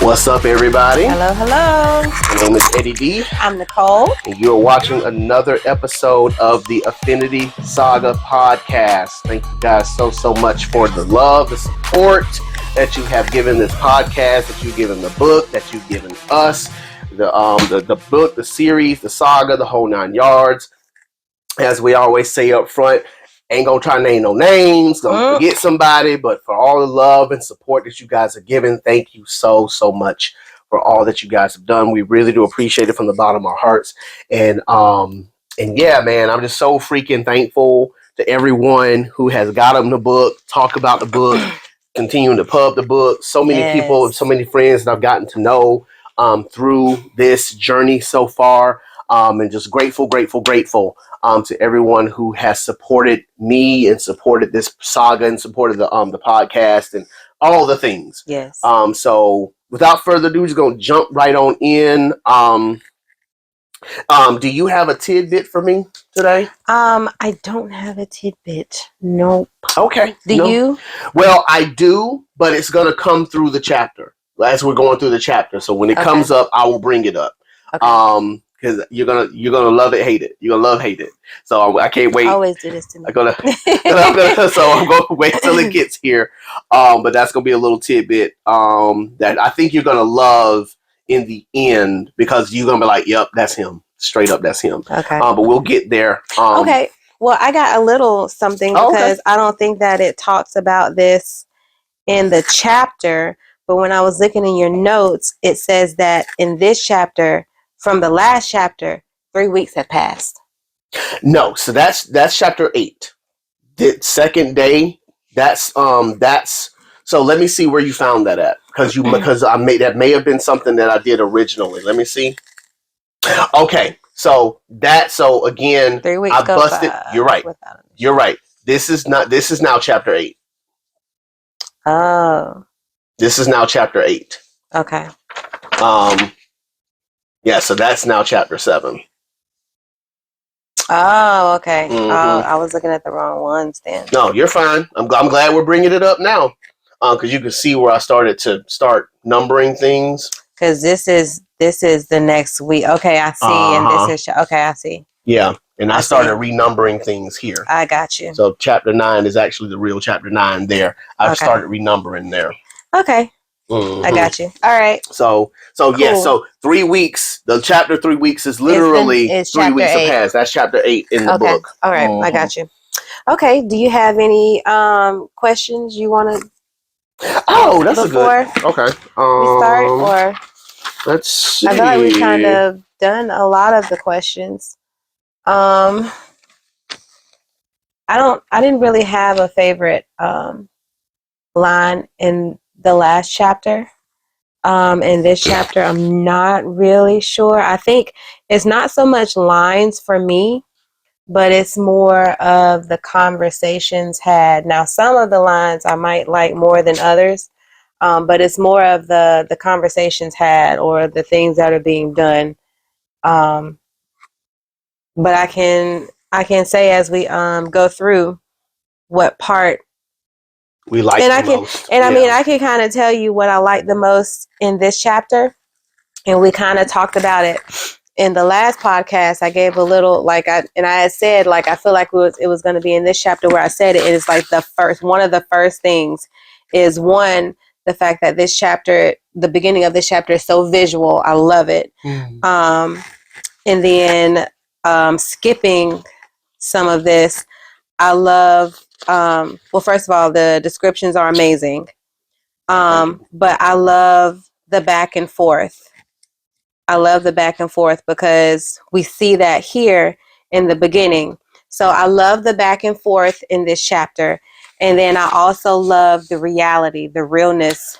What's up, everybody? Hello, hello. My name is Eddie D. I'm Nicole. And you're watching another episode of the Affinity Saga podcast. Thank you guys so much for the love, the support that you have given this podcast, that you've given the book, that you've given us, the book, the series, the saga, the whole 9 yards. As we always say up front, ain't gonna try to name no names, gonna forget somebody, but for all the love and support that you guys are giving, thank you so much for all that you guys have done. We really do appreciate it from the bottom of our hearts. And yeah, man, I'm just so freaking thankful to everyone who has gotten the book, talk about the book, continuing to pub the book. So many people, so many friends that I've gotten to know through this journey so far. And just grateful to everyone who has supported me and supported this saga and supported the podcast and all the things. Yes. So without further ado, just gonna jump right on in. Do you have a tidbit for me today? I don't have a tidbit. Nope. Okay. Do you? Well, I do, but it's gonna come through the chapter as we're going through the chapter. So when it comes up, I will bring it up. Okay. Because you're gonna love it, hate it. You're gonna love, hate it. So I can't wait. I always do this to me. So I'm gonna wait till it gets here. But that's gonna be a little tidbit that I think you're gonna love in the end, because you're gonna be like, "Yep, that's him. Straight up, that's him." Okay. But we'll get there. Okay. Well, I got a little something because I don't think that it talks about this in the chapter. But when I was looking in your notes, it says that in this chapter, from the last chapter, 3 weeks have passed. No, so that's chapter 8. The second day. That's so let me see where you found that at, because that may have been something that I did originally. Let me see. Okay, so again, 3 weeks. I busted. You're right. You're right. This is now chapter 8. Oh. This is now chapter 8. Okay. Yeah, so that's now chapter 7. Oh, okay. Mm-hmm. I was looking at the wrong ones then. No, you're fine. I'm glad we're bringing it up now, because you can see where I started numbering things. Because this is the next week. Okay, I see. And this is okay. I see. Yeah, and I started renumbering things here. I got you. So chapter 9 is actually the real chapter 9 there. I've started renumbering there. Okay. Mm-hmm. I got you. All right. So cool. Yeah, so 3 weeks, the chapter 3 weeks is literally 3 weeks have passed. That's chapter 8 in the book. All right, I got you. Okay, do you have any questions you want to that's before a good. Okay. We start, or let's see. I feel like we kind of done a lot of the questions. I didn't really have a favorite line in the last chapter. In this chapter, I'm not really sure. I think it's not so much lines for me, but it's more of the conversations had. Now, some of the lines I might like more than others, but it's more of the conversations had or the things that are being done. But I can say as we go through what part we like and the I can most. And I mean, I can kind of tell you what I like the most in this chapter, and we kind of talked about it in the last podcast. I gave a little I had said I feel like it was going to be in this chapter where I said it. It is like one of the first things is the fact that this chapter, the beginning of this chapter, is so visual. I love it. And then skipping some of this, I love. Well, first of all, the descriptions are amazing. But I love the back and forth. I love the back and forth because we see that here in the beginning. So I love the back and forth in this chapter. And then I also love the reality, the realness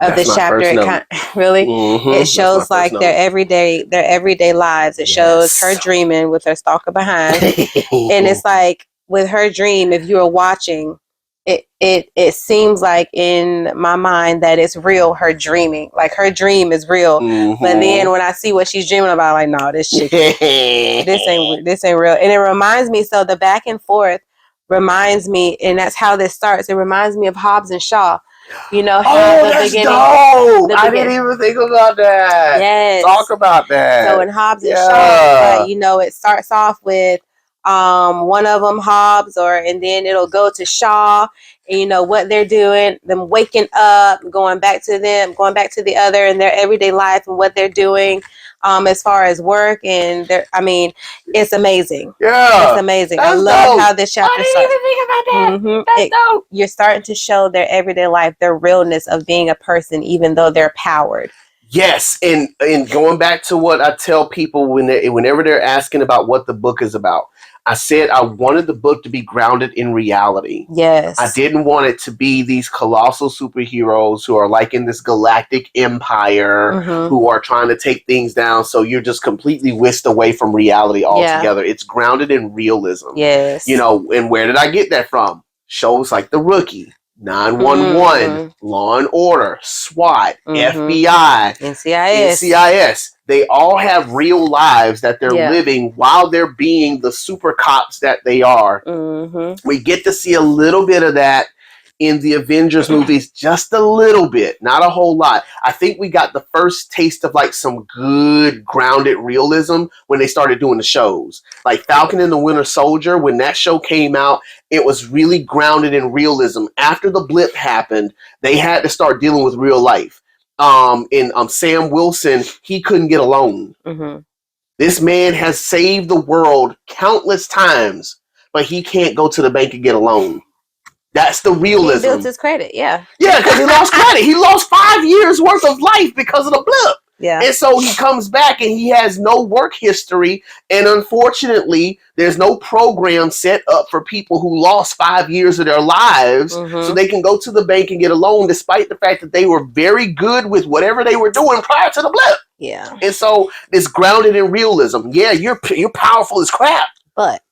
of this chapter. Really, it shows their everyday lives. It shows her dreaming with her stalker behind. And it's like with her dream, if you are watching, it seems like in my mind that it's real, her dreaming. Like her dream is real. But then when I see what she's dreaming about, I'm like, no, this shit, this ain't real. And it reminds me, so the back and forth reminds me, and that's how this starts. It reminds me of Hobbs and Shaw. You know how Oh, the that's beginning. dope! I didn't even think about that. Yes. Talk about that. So in Hobbs and Shaw, it's like, you know, it starts off with one of them, Hobbs, and then it'll go to Shaw, and you know what they're doing, them waking up, going back to the other in their everyday life and what they're doing as far as work, and it's amazing. Yeah. It's amazing. That's I love dope. how this chapter I didn't even think about that. That's dope. You're starting to show their everyday life, their realness of being a person, even though they're powered. Yes, and going back to what I tell people whenever they're asking about what the book is about, I said I wanted the book to be grounded in reality. Yes. I didn't want it to be these colossal superheroes who are like in this galactic empire who are trying to take things down, so you're just completely whisked away from reality altogether. Yeah. It's grounded in realism. Yes. You know, and where did I get that from? Shows like The Rookie, 911, Law and Order, SWAT, FBI, NCIS. They all have real lives that they're living while they're being the super cops that they are. We get to see a little bit of that in the Avengers movies, just a little bit, not a whole lot. I think we got the first taste of like some good grounded realism when they started doing the shows. Like Falcon and the Winter Soldier, when that show came out, it was really grounded in realism. After the blip happened, they had to start dealing with real life. Sam Wilson, he couldn't get a loan. This man has saved the world countless times, but he can't go to the bank and get a loan. That's the realism. He built his credit, yeah. Yeah, because he lost credit. He lost 5 years worth of life because of the blip. Yeah. And so he comes back and he has no work history. And unfortunately, there's no program set up for people who lost 5 years of their lives so they can go to the bank and get a loan, despite the fact that they were very good with whatever they were doing prior to the blip. Yeah. And so it's grounded in realism. Yeah, you're powerful as crap. But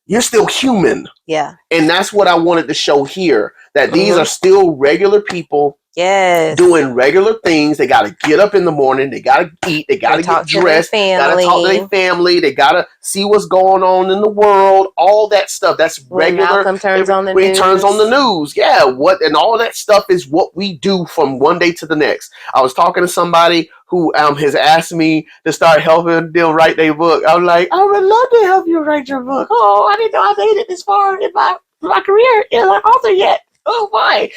you're still human. Yeah. And that's what I wanted to show here, that these are still regular people doing regular things. They got to get up in the morning. They got to eat. They got to get dressed. They got to talk to their family. They got to see what's going on in the world. All that stuff. That's regular. When Malcolm turns on the news. He turns on the news. Yeah. And all that stuff is what we do from one day to the next. I was talking to somebody who has asked me to start helping them write their book. I'm like, I would love to help you write your book. Oh, I didn't know I made it this far in my career as an author yet. Oh my.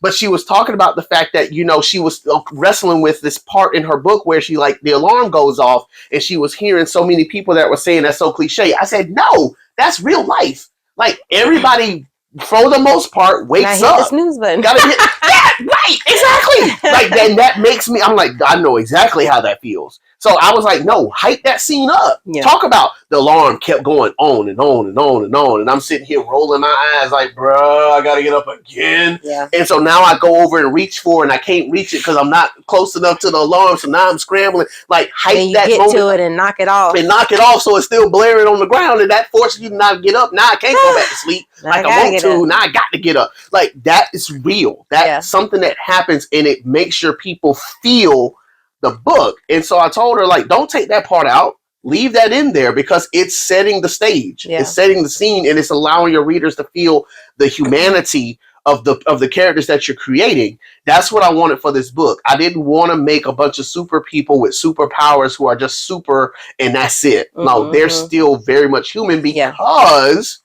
But she was talking about the fact that, you know, she was wrestling with this part in her book where she, like, the alarm goes off and she was hearing so many people that were saying that's so cliche. I said, no, that's real life. Like, everybody, for the most part, wakes up. Hit the snooze button. Gotta hit. Yeah, right, exactly. Like, then that makes me, I'm like, I know exactly how that feels. So I was like, no, hype that scene up. Yeah. Talk about the alarm kept going on and on and on and on. And I'm sitting here rolling my eyes like, bruh, I got to get up again. Yeah. And so now I go over and reach for it and I can't reach it because I'm not close enough to the alarm. So now I'm scrambling. Like, hype that moment. Get to it and knock it off. And knock it off so it's still blaring on the ground. And that forces you to not get up. Now I can't go back to sleep like I want to. Now I got to get up. Like, that is real. That's something that happens and it makes sure people feel the book. And so I told her, like, don't take that part out. Leave that in there because it's setting the stage. Yeah. It's setting the scene and it's allowing your readers to feel the humanity of the characters that you're creating. That's what I wanted for this book. I didn't want to make a bunch of super people with superpowers who are just super and that's it. No, they're still very much human because,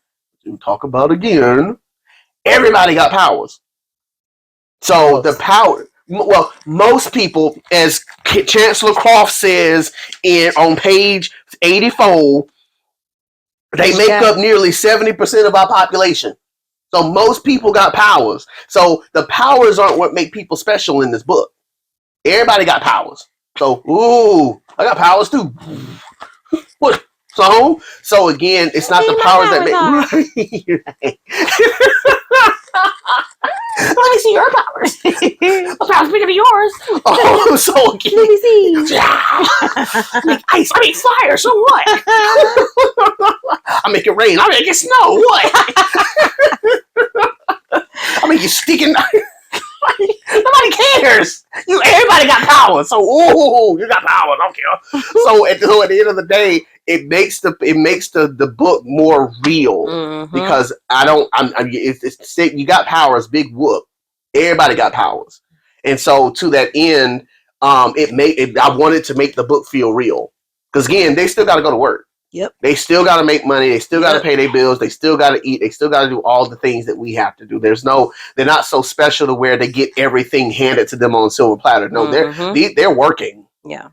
we talk about again, everybody got powers. So the power... Well, most people, as Chancellor Croft says on page 84, they make up nearly 70% of our population. So most people got powers. So the powers aren't what make people special in this book. Everybody got powers. So, ooh, I got powers too. What? So again, it's not the powers that make... Let me see your powers. What's powers bigger than yours? Oh, so again. Let me see. I make ice. I make fire. So what? I make it rain. I make it snow. What? I make you sticking. Nobody cares. Everybody got power. So, ooh, you got power. I don't care. So at the end of the day, it makes the book more real because you got powers, big whoop. Everybody got powers. And so to that end, I wanted to make the book feel real. Because again, they still got to go to work. Yep. They still got to make money. They still got to pay their bills. They still got to eat. They still got to do all the things that we have to do. They're not so special to where they get everything handed to them on a silver platter. No, they're working. Yeah.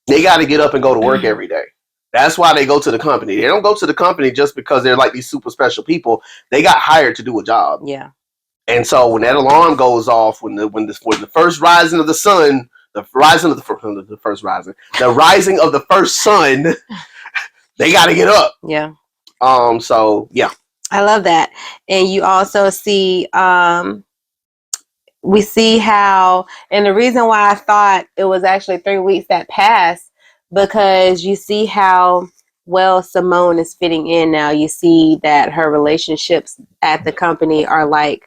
They got to get up and go to work every day. That's why they go to the company. They don't go to the company just because they're like these super special people. They got hired to do a job. Yeah. And so when that alarm goes off, when the first rising of the sun, the rising of the first sun, they got to get up. Yeah. So yeah, I love that. And you also see, we see how, and the reason why I thought it was actually 3 weeks that passed, because you see how well Simone is fitting in now. You see that her relationships at the company are like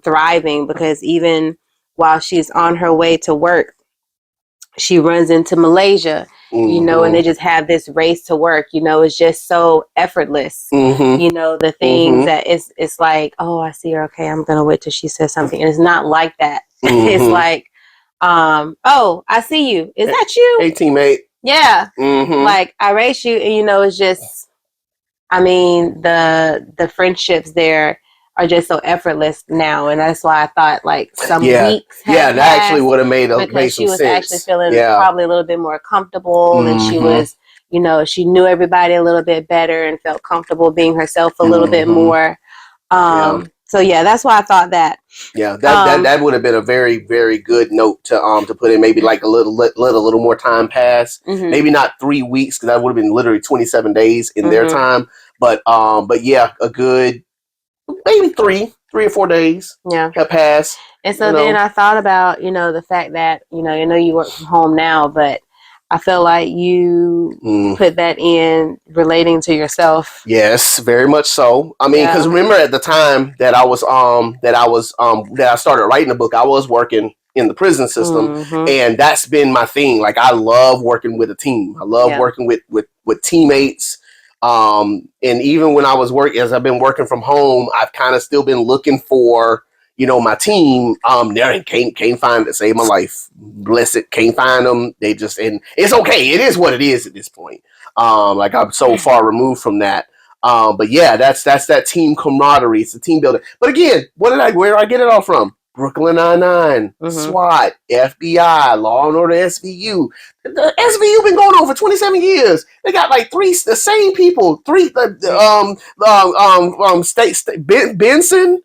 thriving, because even while she's on her way to work, she runs into Malaysia, you know, and they just have this race to work, you know. It's just so effortless, you know, the things that it's like, oh, I see her, okay, I'm gonna wait till she says something. And it's not like that. It's like, oh, I see you, is that you? Hey, teammate. Yeah. Like, I race you, and you know, it's just, I mean, the friendships there are just so effortless now, and that's why I thought like some weeks had that actually would have made because some she was sense. actually feeling probably a little bit more comfortable, and she was, you know, she knew everybody a little bit better and felt comfortable being herself a little bit more. So yeah, that's why I thought that. Yeah, that would have been a very, very good note to put in. Maybe like a little more time pass. Maybe not 3 weeks, because that would have been literally 27 days in their time. But yeah, a good maybe 3 or 4 days. Yeah, have passed. And so then I thought about, you know, the fact that, you know you work from home now, but I feel like you put that in relating to yourself. Yes, very much so. I mean, because remember at the time that I started writing the book, I was working in the prison system, and that's been my thing. Like, I love working with a team. I love working with teammates. And even when I was as I've been working from home, I've kind of still been looking for, you know, my team. There can't find it. Saved my life. Bless it. Can't find them. They just, and it's okay. It is what it is at this point. Like, I'm so far removed from that. But yeah, that's that team camaraderie. It's a team building. But again, where did I get it all from? Brooklyn Nine-Nine, SWAT, FBI, Law and Order SVU. The SVU been going on for 27 years. They got like the same people. Benson,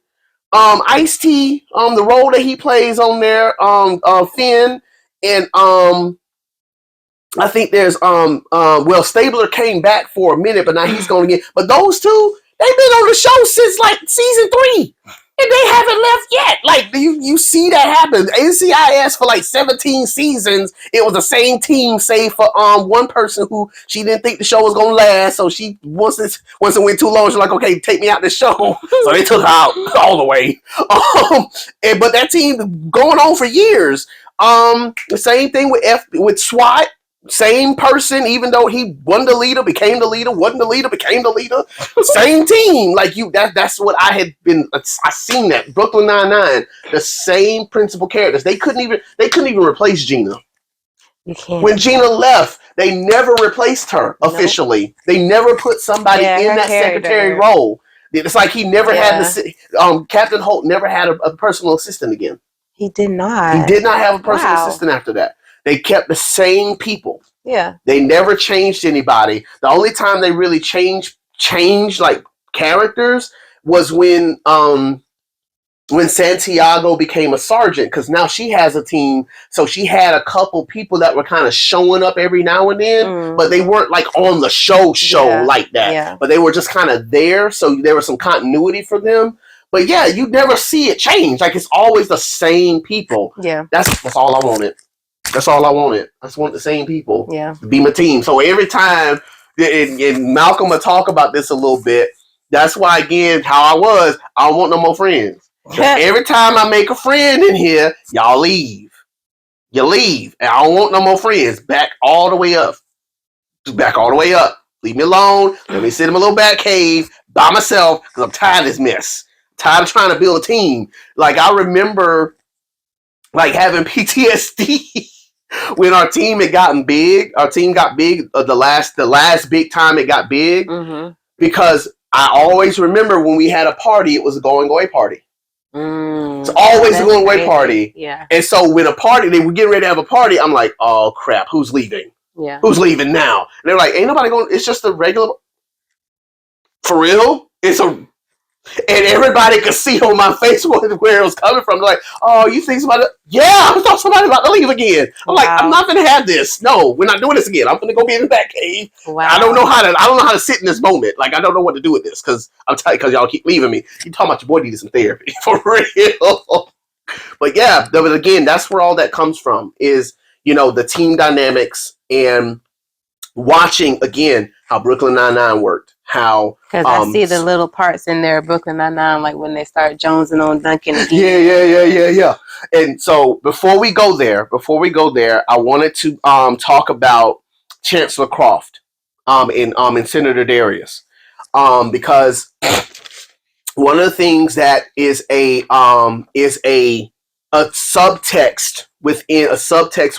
Ice-T, the role that he plays on there, Finn, and I think there's Stabler came back for a minute, but now he's going to get. But those two, they've been on the show since like season 3. And they haven't left yet. Like, you see that happen. NCIS for like 17 seasons, it was the same team, save for one person who she didn't think the show was gonna last. So she once it went too long, she's like, okay, take me out the show. So they took her out all the way. But that team going on for years. The same thing with SWAT. Same person, even though he wasn't the leader, became the leader, wasn't the leader, became the leader. Same team. Like, that's what I had been. I seen that Brooklyn Nine-Nine, the same principal characters. They couldn't even replace Gina. You can't. When Gina left, they never replaced her officially. Nope. They never put somebody in that secretary role. It's like he never had Captain Holt never had a personal assistant again. He did not. He did not have a personal assistant after that. They kept the same people. Yeah. They never changed anybody. The only time they really changed like characters was when Santiago became a sergeant, because now she has a team. So she had a couple people that were kind of showing up every now and then, but they weren't like on the show like that. Yeah. But they were just kind of there, so there was some continuity for them. But yeah, you never see it change. Like, it's always the same people. Yeah. That's all I wanted. That's all I wanted. I just want the same people to be my team. So every time, and Malcolm will talk about this a little bit, that's why, again, how I don't want no more friends. Every time I make a friend in here, y'all leave. You leave. And I don't want no more friends. Back all the way up. Back all the way up. Leave me alone. Let me sit in my little back cave by myself, because I'm tired of this mess. Tired of trying to build a team. Like I remember like having PTSD when our team had gotten big. Our team got big the last big time it got big, because I always remember when we had a party, it was a going away party. It's always a going away party. Yeah. And so when a party, they were getting ready to have a party, I'm like, oh crap, who's leaving? Yeah. Who's leaving now? And they're like, ain't nobody going. It's just a regular. For real? And everybody could see on my face where it was coming from. They're like, oh, you think somebody? Yeah, I thought somebody about to leave again. I'm like, I'm not gonna have this. No, we're not doing this again. I'm gonna go be in the back cave. Wow. I don't know how to sit in this moment. Like I don't know what to do with this because I'm tired because y'all keep leaving me. You talking about your boy needed some therapy for real. But yeah, but again, that's where all that comes from is, the team dynamics and watching again how Brooklyn Nine-Nine worked. How because I see the little parts in there, Brooklyn Nine-Nine, like when they start jonesing on Duncan again. Yeah. And so before we go there, I wanted to talk about Chancellor Croft in Senator Darius, because one of the things that is a subtext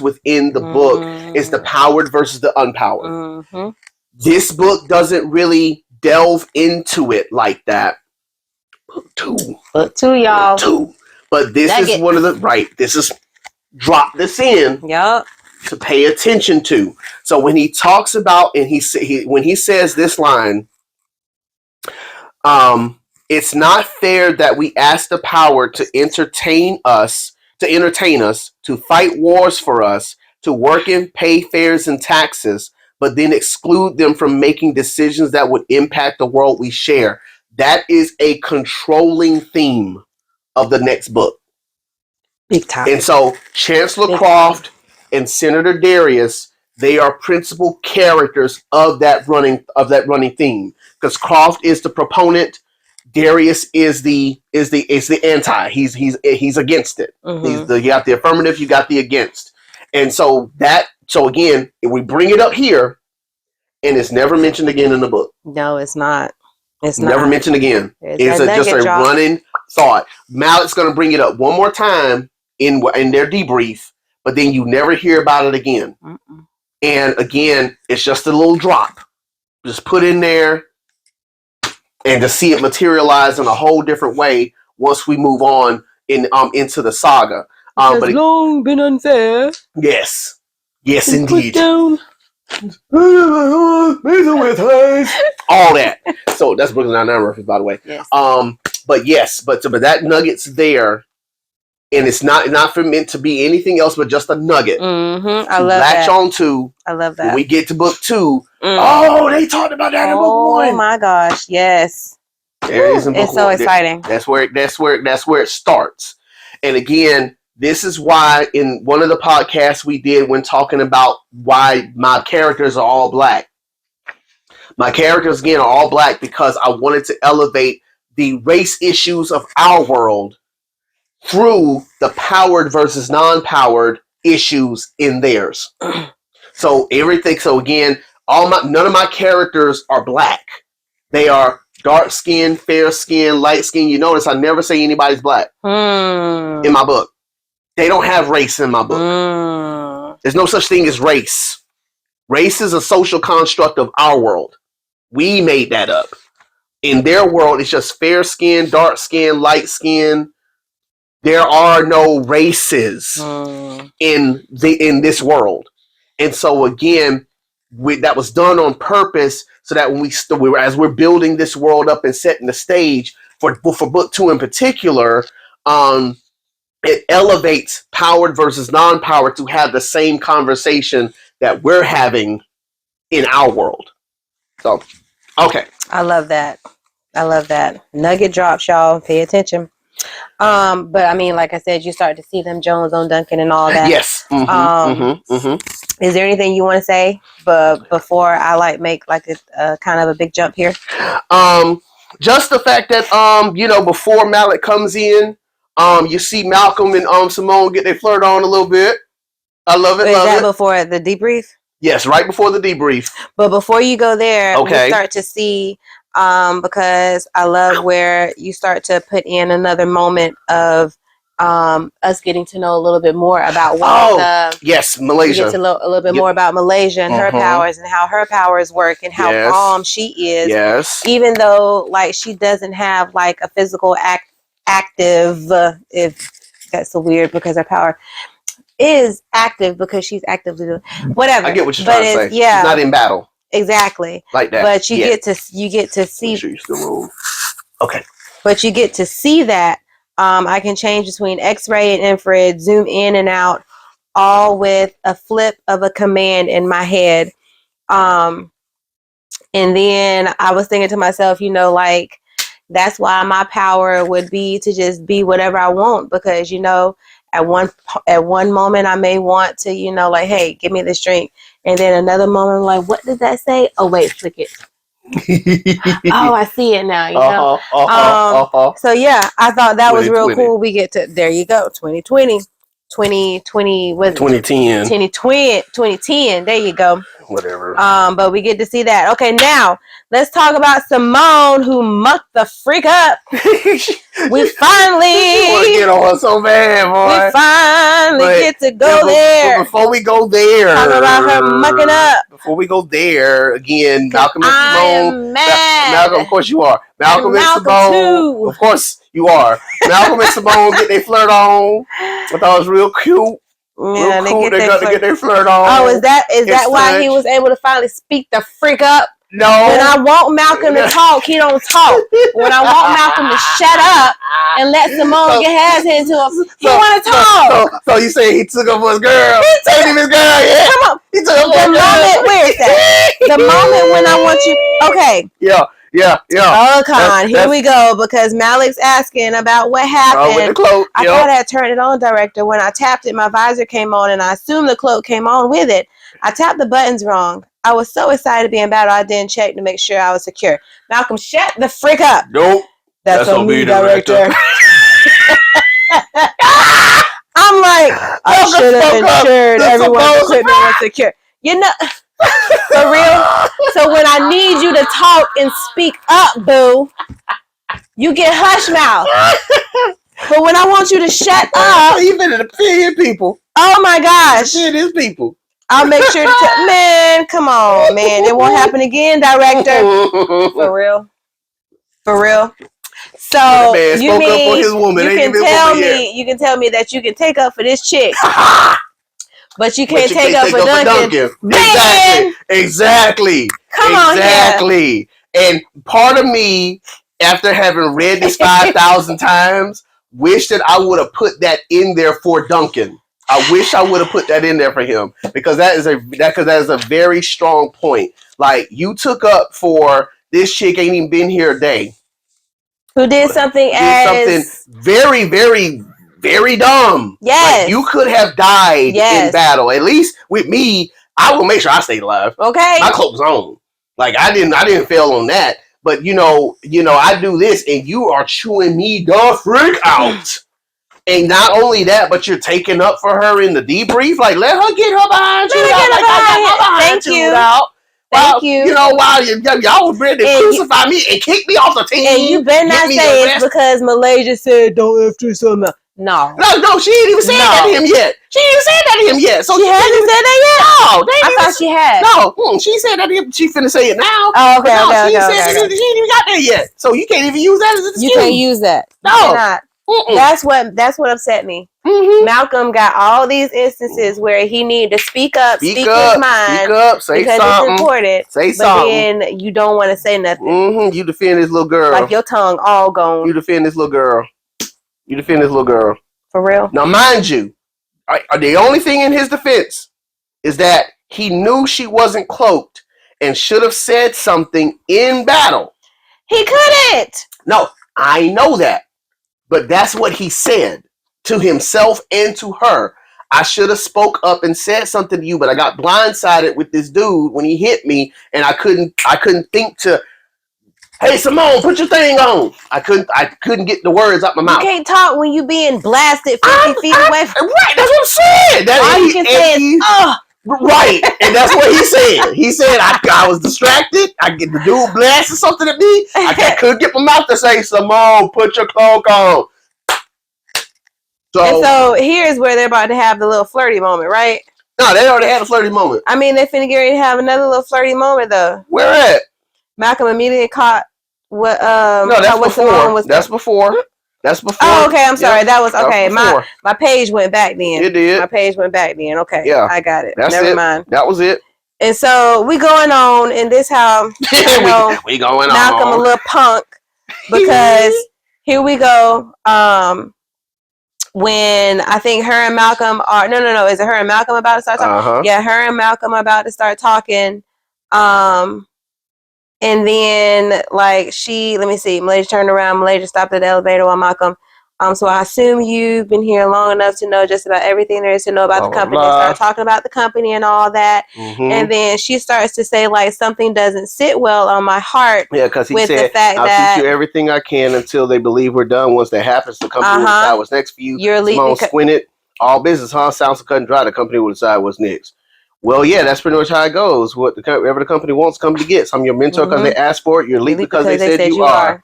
within the book is the powered versus the unpowered. This book doesn't really delve into it like that. Book two, y'all. But this is one of the this is drop this in. Yep. To pay attention to. So when he talks about and when he says this line, it's not fair that we ask the power to entertain us, to fight wars for us, to work and pay fares and taxes, but then exclude them from making decisions that would impact the world we share. That is a controlling theme of the next book. Big time. And so Chancellor Croft and Senator Darius, they are principal characters of that running theme. Because Croft is the proponent, Darius is the anti. He's against it. You got the affirmative, you got the against. And so again, if we bring it up here, and it's never mentioned again in the book. No, it's not. It's never mentioned again. It's just a running thought. Malik's going to bring it up one more time in their debrief, but then you never hear about it again. And again, it's just a little drop. Just put in there and to see it materialize in a whole different way once we move on into the saga. But it's long been unfair. Yes, indeed. Down. All that. So that's Brooklyn Nine-Nine reference, by the way. Yes. But that nugget's there, and it's not meant to be anything else but just a nugget. I love that. Latch on to. I love that. When we get to book 2, oh, they talked about that in book 1. Oh my gosh, yes. There it is in book 1. It's so exciting. That's where it starts. And again, this is why in one of the podcasts we did when talking about why my characters are all black. My characters, again, are all black because I wanted to elevate the race issues of our world through the powered versus non-powered issues in theirs. So again, none of my characters are black. They are dark skin, fair skin, light skin. You notice I never say anybody's black in my book. They don't have race in my book. There's no such thing as race. Race is a social construct of our world. We made that up. In their world, it's just fair skin, dark skin, light skin. There are no races in this world. And so again, that was done on purpose so that when as we're building this world up and setting the stage for book 2 in particular, it elevates powered versus non-powered to have the same conversation that we're having in our world. So, okay. I love that. Nugget drops, y'all. Pay attention. But I mean, like I said, you start to see them Jones on Duncan and all that. Yes. Is there anything you want to say? But before I make a kind of a big jump here. Just the fact that before Malik comes in, you see Malcolm and Simone get their flirt on a little bit. I love it. Is that before the debrief? Yes, right before the debrief. But before you go there, we start to see because I love where you start to put in another moment of us getting to know a little bit more about yes, we Malaysia. get to know a little bit more about Malaysia and her powers and how her powers work and how calm she is. Yes. Even though like she doesn't have like a physical active, if that's so weird because her power is active because she's actively doing whatever. I get what you're trying to say. Yeah, she's not in battle. Exactly. Like that. But you get to see. Make sure you still roll. Okay. But you get to see that. I can change between X-ray and infrared, zoom in and out, all with a flip of a command in my head. And then I was thinking to myself, you know, like that's why my power would be to just be whatever I want, because you know, at one moment I may want to, you know, like, hey, give me this drink, and then another moment I'm like, what did that say? Oh wait, flick it. Oh, I see it now. You know. So yeah, I thought that was real cool. We get to there. You go, 2020, 2020 was 2010, 2010. There you go. Whatever. But we get to see that. Okay, now let's talk about Simone, who mucked the freak up. We finally want to get on her so bad, boy. We finally get to go there. But before we go there, talk about her mucking up. Before we go there, again, Malcolm and Simone. Malcolm, of course you are. Malcolm and Simone, too. Of course you are. Malcolm and Simone get their flirt on. I thought it was real cute. Yeah, real cool. They got to get their flirt on. Oh, is that why he was able to finally speak the freak up? No. When I want Malcolm to talk, he don't talk. When I want Malcolm to shut up and let Simone get his hands into him, he want to talk. So you say he took up for his girl? He took him his girl, yeah. Come on. He took up for the moment. Where is that? The moment when I want you. Okay. Yeah. Oh, come on. Here we go. Because Malik's asking about what happened. With the cloak. I thought I had turned it on, director. When I tapped it, my visor came on, and I assumed the cloak came on with it. I tapped the buttons wrong. I was so excited to be in battle, I didn't check to make sure I was secure. Malcolm, shut the frick up. Nope. That's on me, director. I'm like, I should have ensured everyone's equipment was secure. You know, for real? So when I need you to talk and speak up, boo, you get hush mouth. But when I want you to shut up, you better defend people. Oh my gosh. Defend his people. I'll make sure to man, come on, man. It won't happen again, director. For real. So you mean up for his woman. You can tell me that you can take up for this chick. But you can't take up for Duncan. Exactly. Come on here. And part of me, after having read this 5,000 times, wish that I would have put that in there for Duncan. I wish I would have put that in there for him, because that is a very strong point. Like, you took up for this chick ain't even been here a day. Who did something very, very, very dumb. Yes. Like, you could have died in battle. At least with me, I will make sure I stayed alive. Okay. My cloak was on. Like, I didn't fail on that. But you know, I do this and you are chewing me the freak out. And not only that, but you're taking up for her in the debrief. Like, let her get her behind you. Thank you. Thank you. You know, while y'all was ready to crucify me and kick me off the team. And you better not say it's because Malaysia said don't F to something. No, she ain't even said that to him yet. So she hasn't said that yet? No, I thought she had. No, she said that to him. She finna say it now. Oh, okay, she ain't even got there yet. So you can't even use that as an excuse. You can't use that. No. You cannot. That's what upset me. Mm-hmm. Malcolm got all these instances where he needed to speak up, speak his mind, speak up, say because something, it's important. Say something. But then you don't want to say nothing. Mm-hmm. You defend this little girl, like your tongue all gone. You defend this little girl. For real. Now, mind you, the only thing in his defense is that he knew she wasn't cloaked and should have said something in battle. He couldn't. No, I know that. But that's what he said to himself and to her. I should have spoke up and said something to you, but I got blindsided with this dude when he hit me, and I couldn't think to, hey, Simone, put your thing on. I couldn't get the words out my mouth. You can't talk when you being blasted 50 feet away from. Right, that's what I'm saying. All you can say is, Right, and that's what he said. He said I was distracted. I get the dude blasted something at me. I couldn't get my mouth to say, Simone, put your cloak on. So here's where they're about to have the little flirty moment, right? No, they already had a flirty moment. I mean, they finna get ready to have another little flirty moment though. Where at? Malcolm immediately caught what no, that's before. That's before. That's before. Oh, okay. I'm sorry. Yep. That was okay. That was my page went back then. It did. My page went back then. Okay. Yeah. I got it. That's Never mind. That was it. And so we going on, and this how we going Malcolm on. a little punk because here we go. When I think her and Malcolm are no. Is it her and Malcolm about to start talking? Uh-huh. Yeah, her and Malcolm are about to start talking. And then, like, let me see, Malaysia turned around, Malaysia stopped at the elevator while Malcolm, so I assume you've been here long enough to know just about everything there is to know about the company. They start talking about the company and all that. Mm-hmm. And then she starts to say, like, something doesn't sit well on my heart. Yeah, because he said, I'll teach you everything I can until they believe we're done. Once that happens, the company will decide what's next for you. You're leaving. Squinted. All business, huh? Sounds so cut and dry. The company will decide what's next. Well, yeah, that's pretty much how it goes. Whatever the company wants, company gets. I'm your mentor because they asked for it. You're elite because they said you are.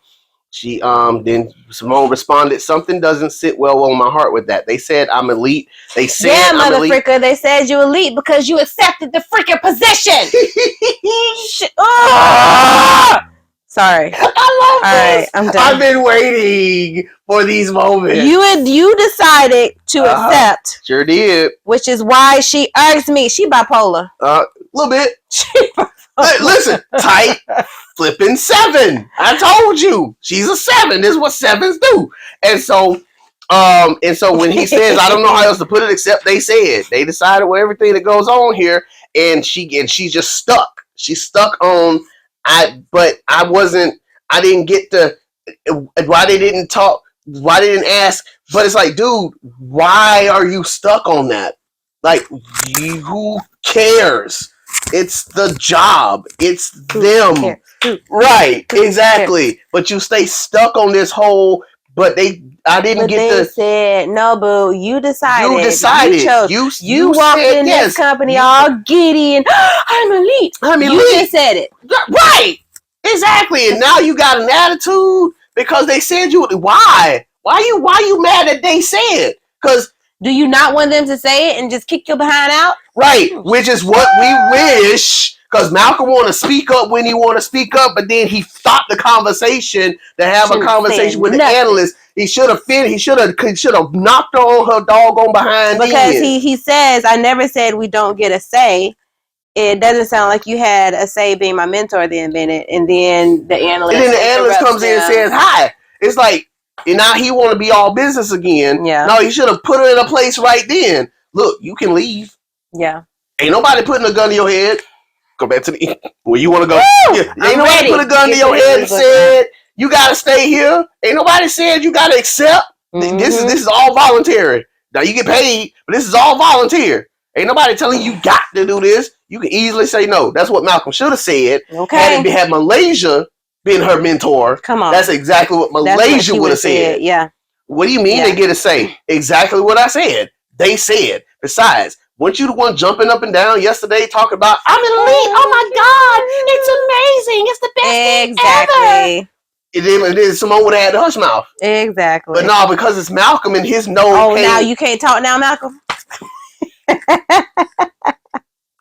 She then Simone responded, something doesn't sit well on my heart with that. They said I'm elite. They said I'm elite. They said you elite because you accepted the freaking position. Sorry. I love this. Right, I'm done. I've been waiting for these moments. You decided to accept. Sure did. Which is why she urged me. She bipolar. A little bit. Listen, tight flipping 7. I told you. She's a 7. This is what 7s do. And so when he says, I don't know how else to put it except they said. They decided with everything that goes on here, and she's just stuck. She's stuck on I didn't get the why they didn't talk, why they didn't ask, but it's like, dude, why are you stuck on that? Like, who cares? It's the job. It's them. Right, exactly. But you stay stuck on this whole, they said, no, boo, you decided. You decided. You chose. You walked in this company all giddy and I'm elite. You just said it. Right. Exactly. And now you got an attitude because they said you. Why? Why you mad that they said? Because do you not want them to say it and just kick your behind out? Right. Which is what we wish. Because Malcolm want to speak up when he want to speak up, but then he stopped the conversation to have a conversation with the analyst. He should have finished. He should have knocked her on her doggone behind. Because he says, I never said we don't get a say. It doesn't sound like you had a say being my mentor then, Bennett. And then the analyst comes in and says hi. It's like, and now he want to be all business again. Yeah. No, he should have put her in a place right then. Look, you can leave. Yeah. Ain't nobody putting a gun to your head. Go back to where you want to go. Yeah. Ain't nobody put a gun to your head and said you gotta stay here. Ain't nobody said you gotta accept. Mm-hmm. This is all voluntary. Now you get paid, but this is all volunteer. Ain't nobody telling you got to do this. You can easily say no. That's what Malcolm should have said. Okay. Had Malaysia been her mentor. Come on. That's exactly what Malaysia would have said. Yeah. What do you mean they get a say? Exactly what I said. They said. Besides, weren't you the one jumping up and down yesterday talking about, I'm elite. Oh my God. It's amazing. It's the best thing ever. And then Simone would have had the hush mouth. Exactly. But no, because it's Malcolm and his nose. Oh, now you can't talk now, Malcolm?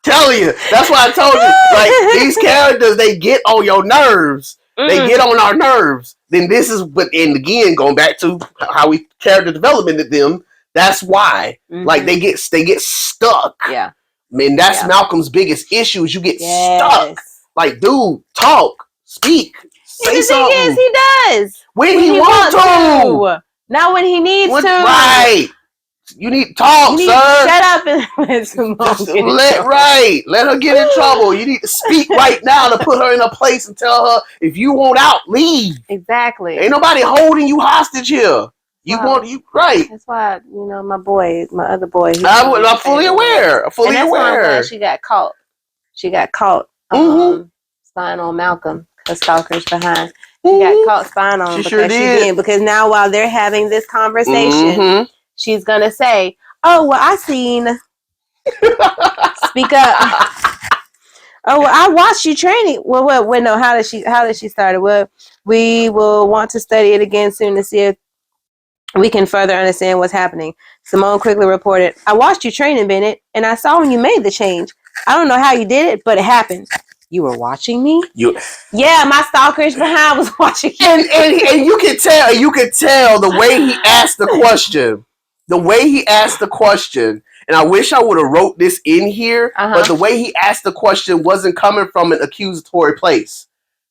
Telling you. That's why I told you. Like, these characters, they get on your nerves. They get on our nerves. Then this is, and again, going back to how we character development at them, that's why. Like, they get stuck. Yeah. I mean, that's Malcolm's biggest issue is you get stuck. Like, dude, talk, speak, say something. Thing is, he does. When he wants to. Not when he needs to. Right. You need to talk, sir. Shut up and let Simone let her get in trouble. You need to speak right now to put her in a place and tell her if you want out, leave. Exactly. Ain't nobody holding you hostage here. Right. That's why my other boy. I'm fully aware. That's why I'm glad she got caught. She got caught spying on Malcolm. The stalkers behind. She got caught spying on him because now while they're having this conversation. She's going to say, oh, well, I seen Speak up. Oh, well, I watched you training. Well, no. How did she start it? Well, we will want to study it again soon to see if we can further understand what's happening. Simone quickly reported, I watched you training, Bennett, and I saw when you made the change. I don't know how you did it, but it happened. You were watching me? Yeah, my stalkerish behind was watching you. And you could tell the way he asked the question. The way he asked the question, and I wish I would have wrote this in here, but the way he asked the question wasn't coming from an accusatory place.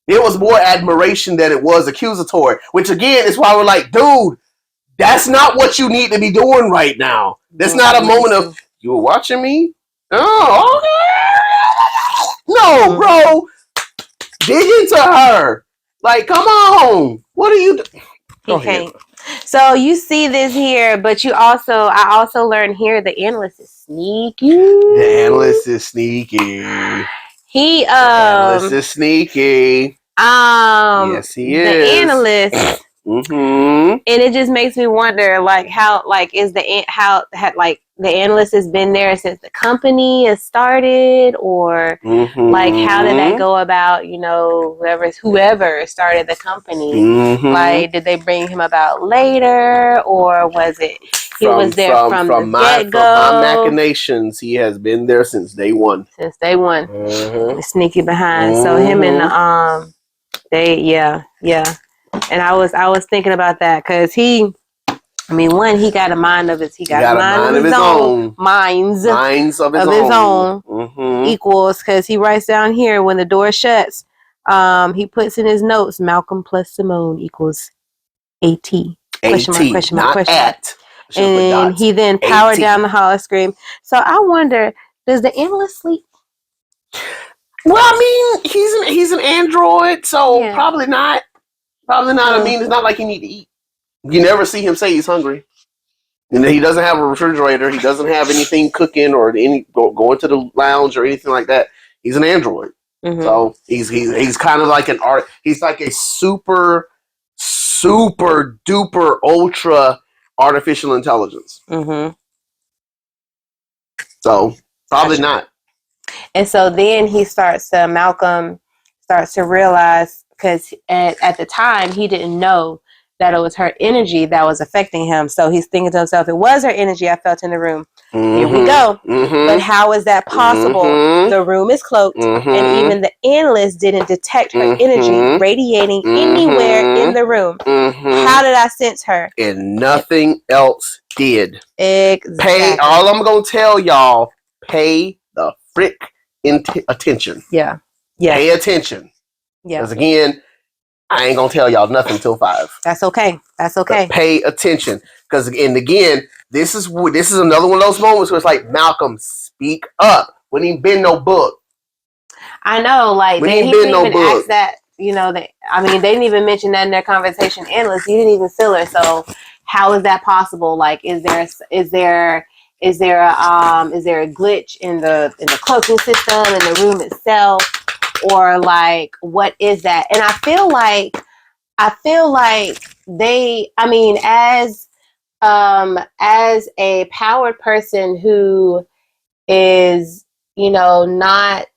It was more admiration than it was accusatory, which again is why we're like, dude, that's not what you need to be doing right now. That's not a moment of, you were watching me? Oh, okay. No, bro. Dig into her. Like, come on. What are you doing? He can't. So you see this here, but I also learned here the analyst is sneaky. The analyst is sneaky. The analyst is sneaky. Yes, he is. The analyst. And it just makes me wonder, like, how, like, is the analyst has been there since the company has started, or like, how did that go about? You know, whoever started the company, like, did they bring him about later, or was it he was there from the get-go? From my machinations, he has been there since day one. Sneaky behind. So him and and I was thinking about that because he got a mind of his. He got a mind of his own. Minds of his own. Equals, because he writes down here, when the door shuts, he puts in his notes, Malcolm plus Simone equals AT. Question mark. And he then powered down the hologram. So I wonder, does the analyst sleep? Well, I mean, he's an android, so probably not. Probably not. I mean, it's not like he need to eat. You never see him say he's hungry. And he doesn't have a refrigerator. He doesn't have anything cooking or go into the lounge or anything like that. He's an android. So he's kind of like an art. He's like a super duper ultra artificial intelligence. So probably not. And so then Malcolm starts to realize, because at the time he didn't know that it was her energy that was affecting him. So he's thinking to himself, it was her energy I felt in the room. Here we go. But how is that possible? The room is cloaked, and even the analyst didn't detect her energy radiating anywhere in the room. How did I sense her? And nothing else did. Exactly. All I'm going to tell y'all, pay the frick attention. Yeah. Pay attention. Yeah. Because again, I ain't gonna tell y'all nothing till 5. That's okay. But pay attention, because again, this is another one of those moments where it's like, Malcolm, speak up. When he been no book. I know, like, when they didn't even ask that. You know, they didn't even mention that in their conversation. Endless. You didn't even feel her. So how is that possible? Like, is there a glitch in the cloaking system, in the room itself? Or like, what is that? And I feel like they, as a powered person who is, not,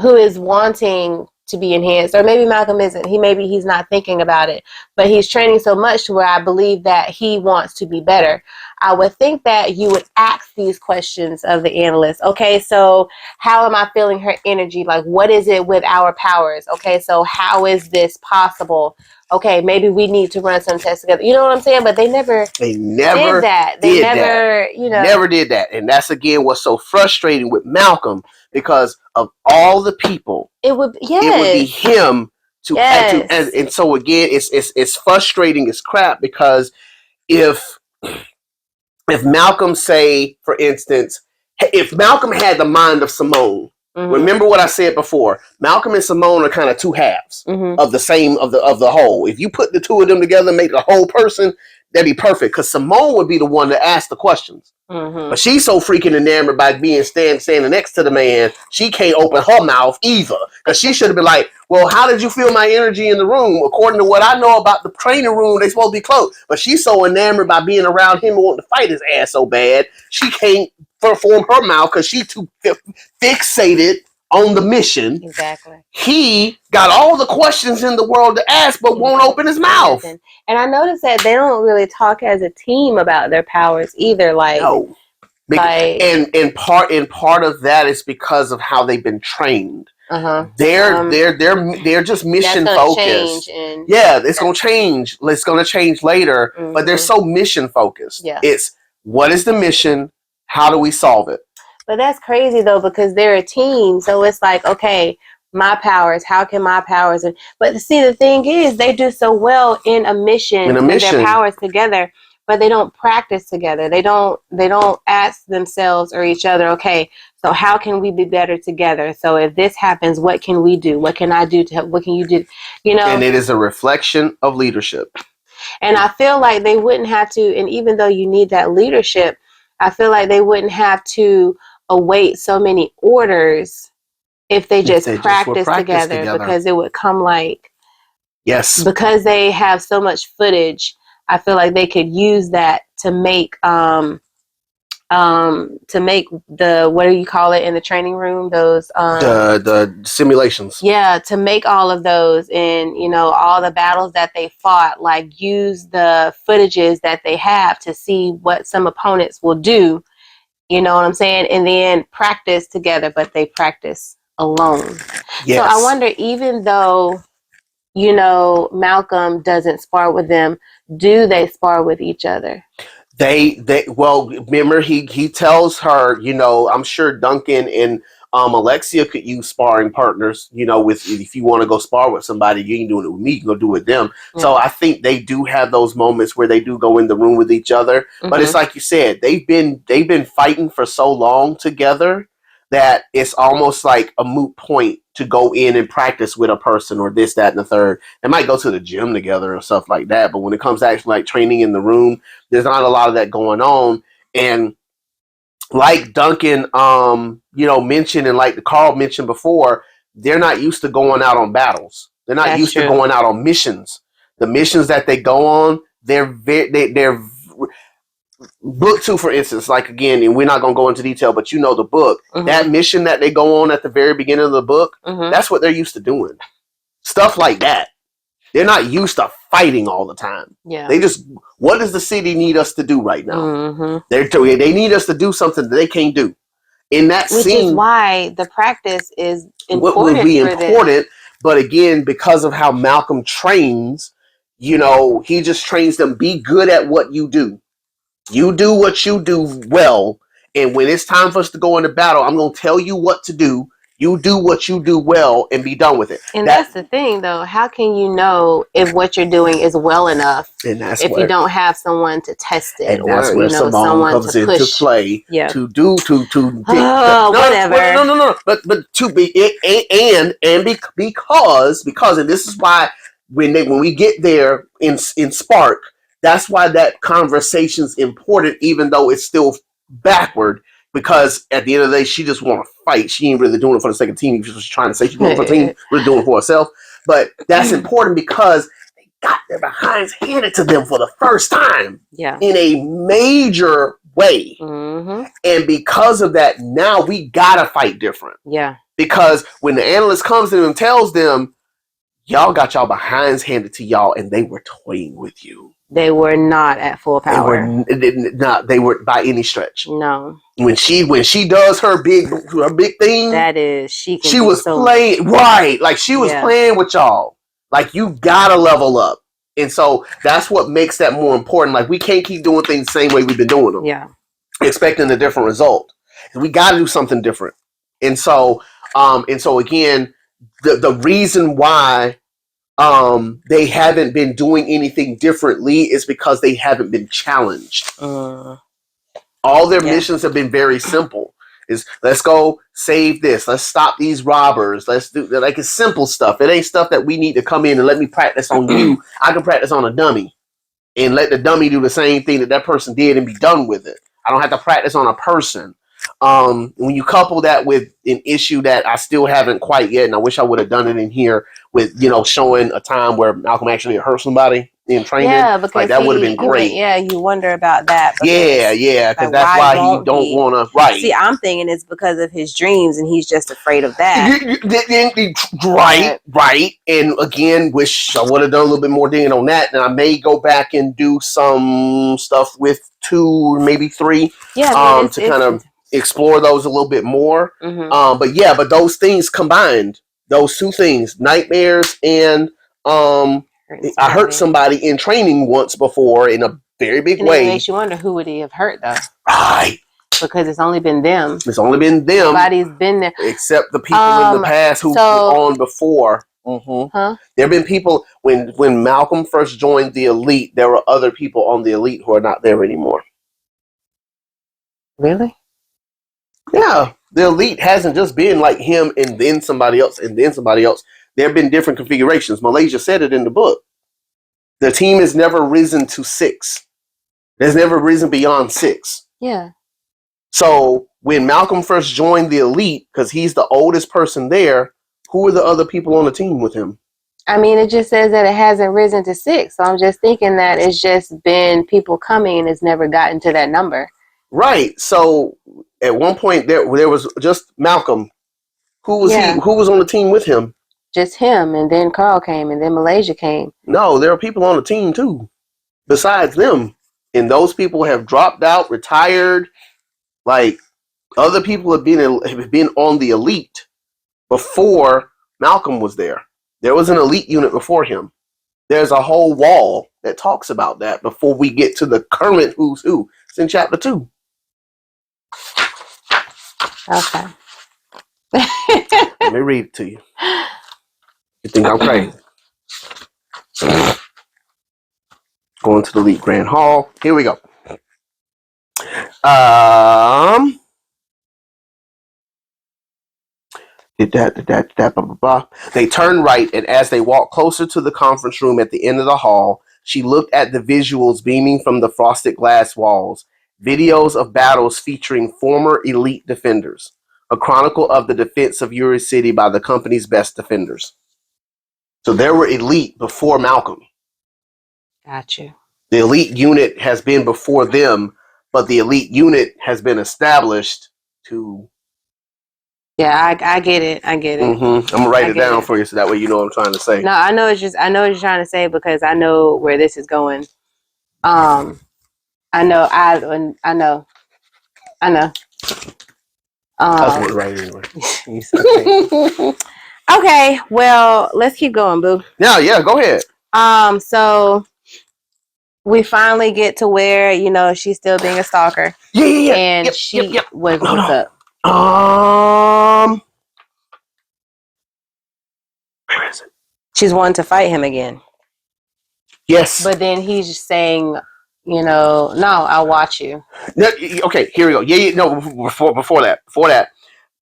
who is wanting to be enhanced, or maybe Malcolm isn't. He's not thinking about it, but he's training so much to where I believe that he wants to be better. I would think that you would ask these questions of the analyst. Okay, so how am I feeling her energy? Like, what is it with our powers? Okay, so how is this possible? Okay, maybe we need to run some tests together. You know what I'm saying? But they never did that. They never did that. And that's, again, what's so frustrating with Malcolm, because of all the people, it would be him to and so again, it's frustrating as crap, because if Malcolm, say, for instance, if Malcolm had the mind of Simone, remember what I said before, Malcolm and Simone are kind of two halves of the same, of the whole. If you put the two of them together and make a whole person, that'd be perfect, because Simone would be the one to ask the questions. But she's so freaking enamored by being standing next to the man, she can't open her mouth either. Because she should have been like, well, how did you feel my energy in the room? According to what I know about the training room, they supposed to be closed. But she's so enamored by being around him and wanting to fight his ass so bad, she can't form her mouth because she too fixated on the mission. Exactly. He got all the questions in the world to ask, but won't open his mouth. And I noticed that they don't really talk as a team about their powers either. Like, no. And part of that is because of how they've been trained. They're just mission focused. Yeah, it's gonna change. It's gonna change later, but they're so mission focused. Yeah. It's what is the mission? How do we solve it? But that's crazy though, because they're a team. So it's like, okay, my powers, how can my powers? But see, the thing is, they do so well in a mission with their powers together, but they don't practice together. They don't ask themselves or each other, okay, so how can we be better together? So if this happens, what can we do? What can I do to help? What can you do? You know? And it is a reflection of leadership. And I feel like they wouldn't have to, and even though you need that leadership, I feel like they wouldn't have to await so many orders if they just practice together, because it would come like, yes, because they have so much footage. I feel like they could use that to make the, what do you call it in the training room, those the simulations. Yeah, to make all of those, and you know, all the battles that they fought, like use the footages that they have to see what some opponents will do. You know what I'm saying? And then practice together, but they practice alone. Yes. So I wonder, even though, you know, Malcolm doesn't spar with them, do they spar with each other? Well, remember he tells her, you know, I'm sure Duncan and Alexia could use sparring partners, you know, with, if you want to go spar with somebody, you ain't doing it with me, you can go do it with them. Yeah. So I think they do have those moments where they do go in the room with each other. Mm-hmm. But it's like you said, they've been fighting for so long together that it's almost like a moot point to go in and practice with a person or this, that, and the third. They might go to the gym together and stuff like that. But when it comes to actually like training in the room, there's not a lot of that going on. And like Duncan, you know, mentioned, and like Carl mentioned before, they're not used to going out on battles. They're not used to going out on missions. The missions that they go on, they're book 2, for instance, like, again, and we're not going to go into detail, but you know the book. Mm-hmm. That mission that they go on at the very beginning of the book, mm-hmm. that's what they're used to doing. Stuff like that. They're not used to fighting all the time. Yeah. They just, what does the city need us to do right now? Mm-hmm. They need us to do something that they can't do. In that scene, which is why the practice is important. What will be important, but again, because of how Malcolm trains, you know, he just trains them, be good at what you do. You do what you do well, and when it's time for us to go into battle, I'm going to tell you what to do. You do what you do well and be done with it. And that's the thing, though. How can you know if what you're doing is well enough if you don't have someone to test it, or that's where someone comes to into play to do whatever. No. But to be because and this is why when we get there in Spark, that's why that conversation's important, even though it's still backward. Because at the end of the day, she just want to fight. She ain't really doing it for the second team. She's just trying to say she's doing it for the team, really doing it for herself. But that's important because they got their behinds handed to them for the first time in a major way. Mm-hmm. And because of that, now we got to fight different. Yeah. Because when the analyst comes to them and tells them, y'all got y'all behinds handed to y'all and they were toying with you. They were not at full power. They were by any stretch. No. When she does her big thing, that is she was playing right, like she was playing with y'all. Like, you gotta level up, and so that's what makes that more important. Like, we can't keep doing things the same way we've been doing them. Yeah, expecting a different result. We got to do something different, and so again, the reason why they haven't been doing anything differently is because they haven't been challenged. All their missions have been very simple. Is let's go save this. Let's stop these robbers. Let's do, like, it's simple stuff. It ain't stuff that we need to come in and let me practice on you. I can practice on a dummy and let the dummy do the same thing that person did and be done with it. I don't have to practice on a person. When you couple that with an issue that I still haven't quite yet, and I wish I would have done it in here with, you know, showing a time where Malcolm actually hurt somebody in training. Yeah, because like that would have been great. You wonder about that. Yeah, because like, that's why he don't want to. Right. See, I'm thinking it's because of his dreams, and he's just afraid of that. Right. And again, wish I would have done a little bit more digging on that. And I may go back and do some stuff with 2 or maybe 3. To kind of explore those a little bit more. But those things combined, those 2 things, nightmares and I hurt somebody in training once before in a very big way. It makes you wonder, who would he have hurt though? Right. Because it's only been them. Nobody's been there. Except the people in the past who were on before. There have been people, when Malcolm first joined the elite, there were other people on the elite who are not there anymore. Really? Yeah. The elite hasn't just been like him and then somebody else and then somebody else. There have been different configurations. Malaysia said it in the book. The team has never risen to 6. There's never risen beyond 6. Yeah. So when Malcolm first joined the elite, because he's the oldest person there, who were the other people on the team with him? I mean, it just says that it hasn't risen to 6. So I'm just thinking that it's just been people coming and it's never gotten to that number. Right. So at one point there was just Malcolm. Who was he? Who was on the team with him? Just him, and then Carl came, and then Malaysia came. No, there are people on the team too, besides them, and those people have dropped out, retired. Like other people have been on the elite before Malcolm was there. There was an elite unit before him. There's a whole wall that talks about that before we get to the current who's who. It's in chapter 2. Okay. Let me read it to you. You think I'm crazy? Going to the elite grand hall. Here we go. Blah, blah, blah. They turned right, and as they walked closer to the conference room at the end of the hall, she looked at the visuals beaming from the frosted glass walls. Videos of battles featuring former elite defenders. A chronicle of the defense of Uri City by the company's best defenders. So there were elite before Malcolm. Gotcha. The elite unit has been before them, but the elite unit has been established to... Yeah, I get it. I'm gonna write it down for you so that way you know what I'm trying to say. No, I know what you're trying to say because I know where this is going. I know. I know. I was gonna write it anyway. Okay, well, let's keep going, boo. Yeah, go ahead. So we finally get to where she's still being a stalker. Yeah. And what's up? Where is it? She's wanting to fight him again. Yes. But then he's just saying, no, I'll watch you. No, okay, here we go. No, before that.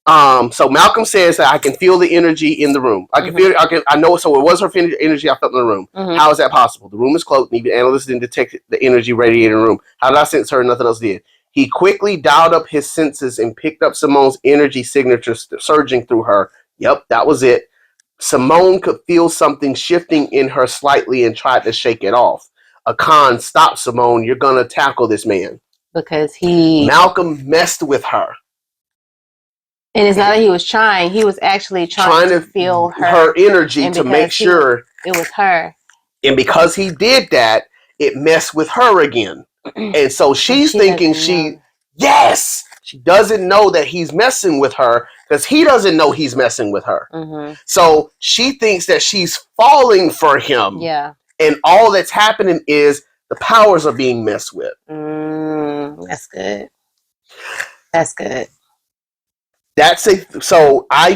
So Malcolm says that I can feel the energy in the room. I can feel it. I know. So it was her energy I felt in the room. How is that possible? The room is closed, and even analysts didn't detect the energy radiating in the room. How did I sense her? Nothing else did. He quickly dialed up his senses and picked up Simone's energy signature surging through her. Yep, that was it. Simone could feel something shifting in her slightly and tried to shake it off. Akan, stop, Simone. You're going to tackle this man. Because Malcolm messed with her. And it's not that he was trying. He was actually trying to feel her energy to make sure it was her. And because he did that, it messed with her again. And so she's thinking she doesn't know that he's messing with her because he doesn't know he's messing with her. So she thinks that she's falling for him. Yeah. And all that's happening is the powers are being messed with. That's good. That's good. So I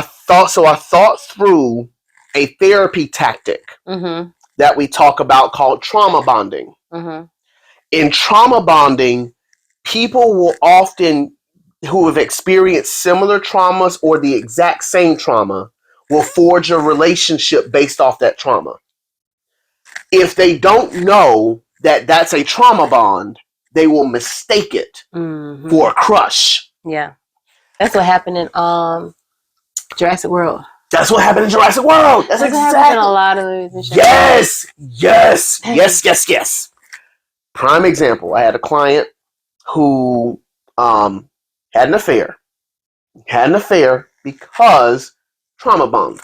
thought through a therapy tactic that we talk about called trauma bonding. In trauma bonding, people will often, who have experienced similar traumas or the exact same trauma, will forge a relationship based off that trauma. If they don't know that that's a trauma bond, they will mistake it for a crush. Yeah. That's what happened in Jurassic World. That's what happened in Jurassic World. That's exactly in a lot of movies. Yes. Prime example. I had a client who had an affair. Because trauma bond.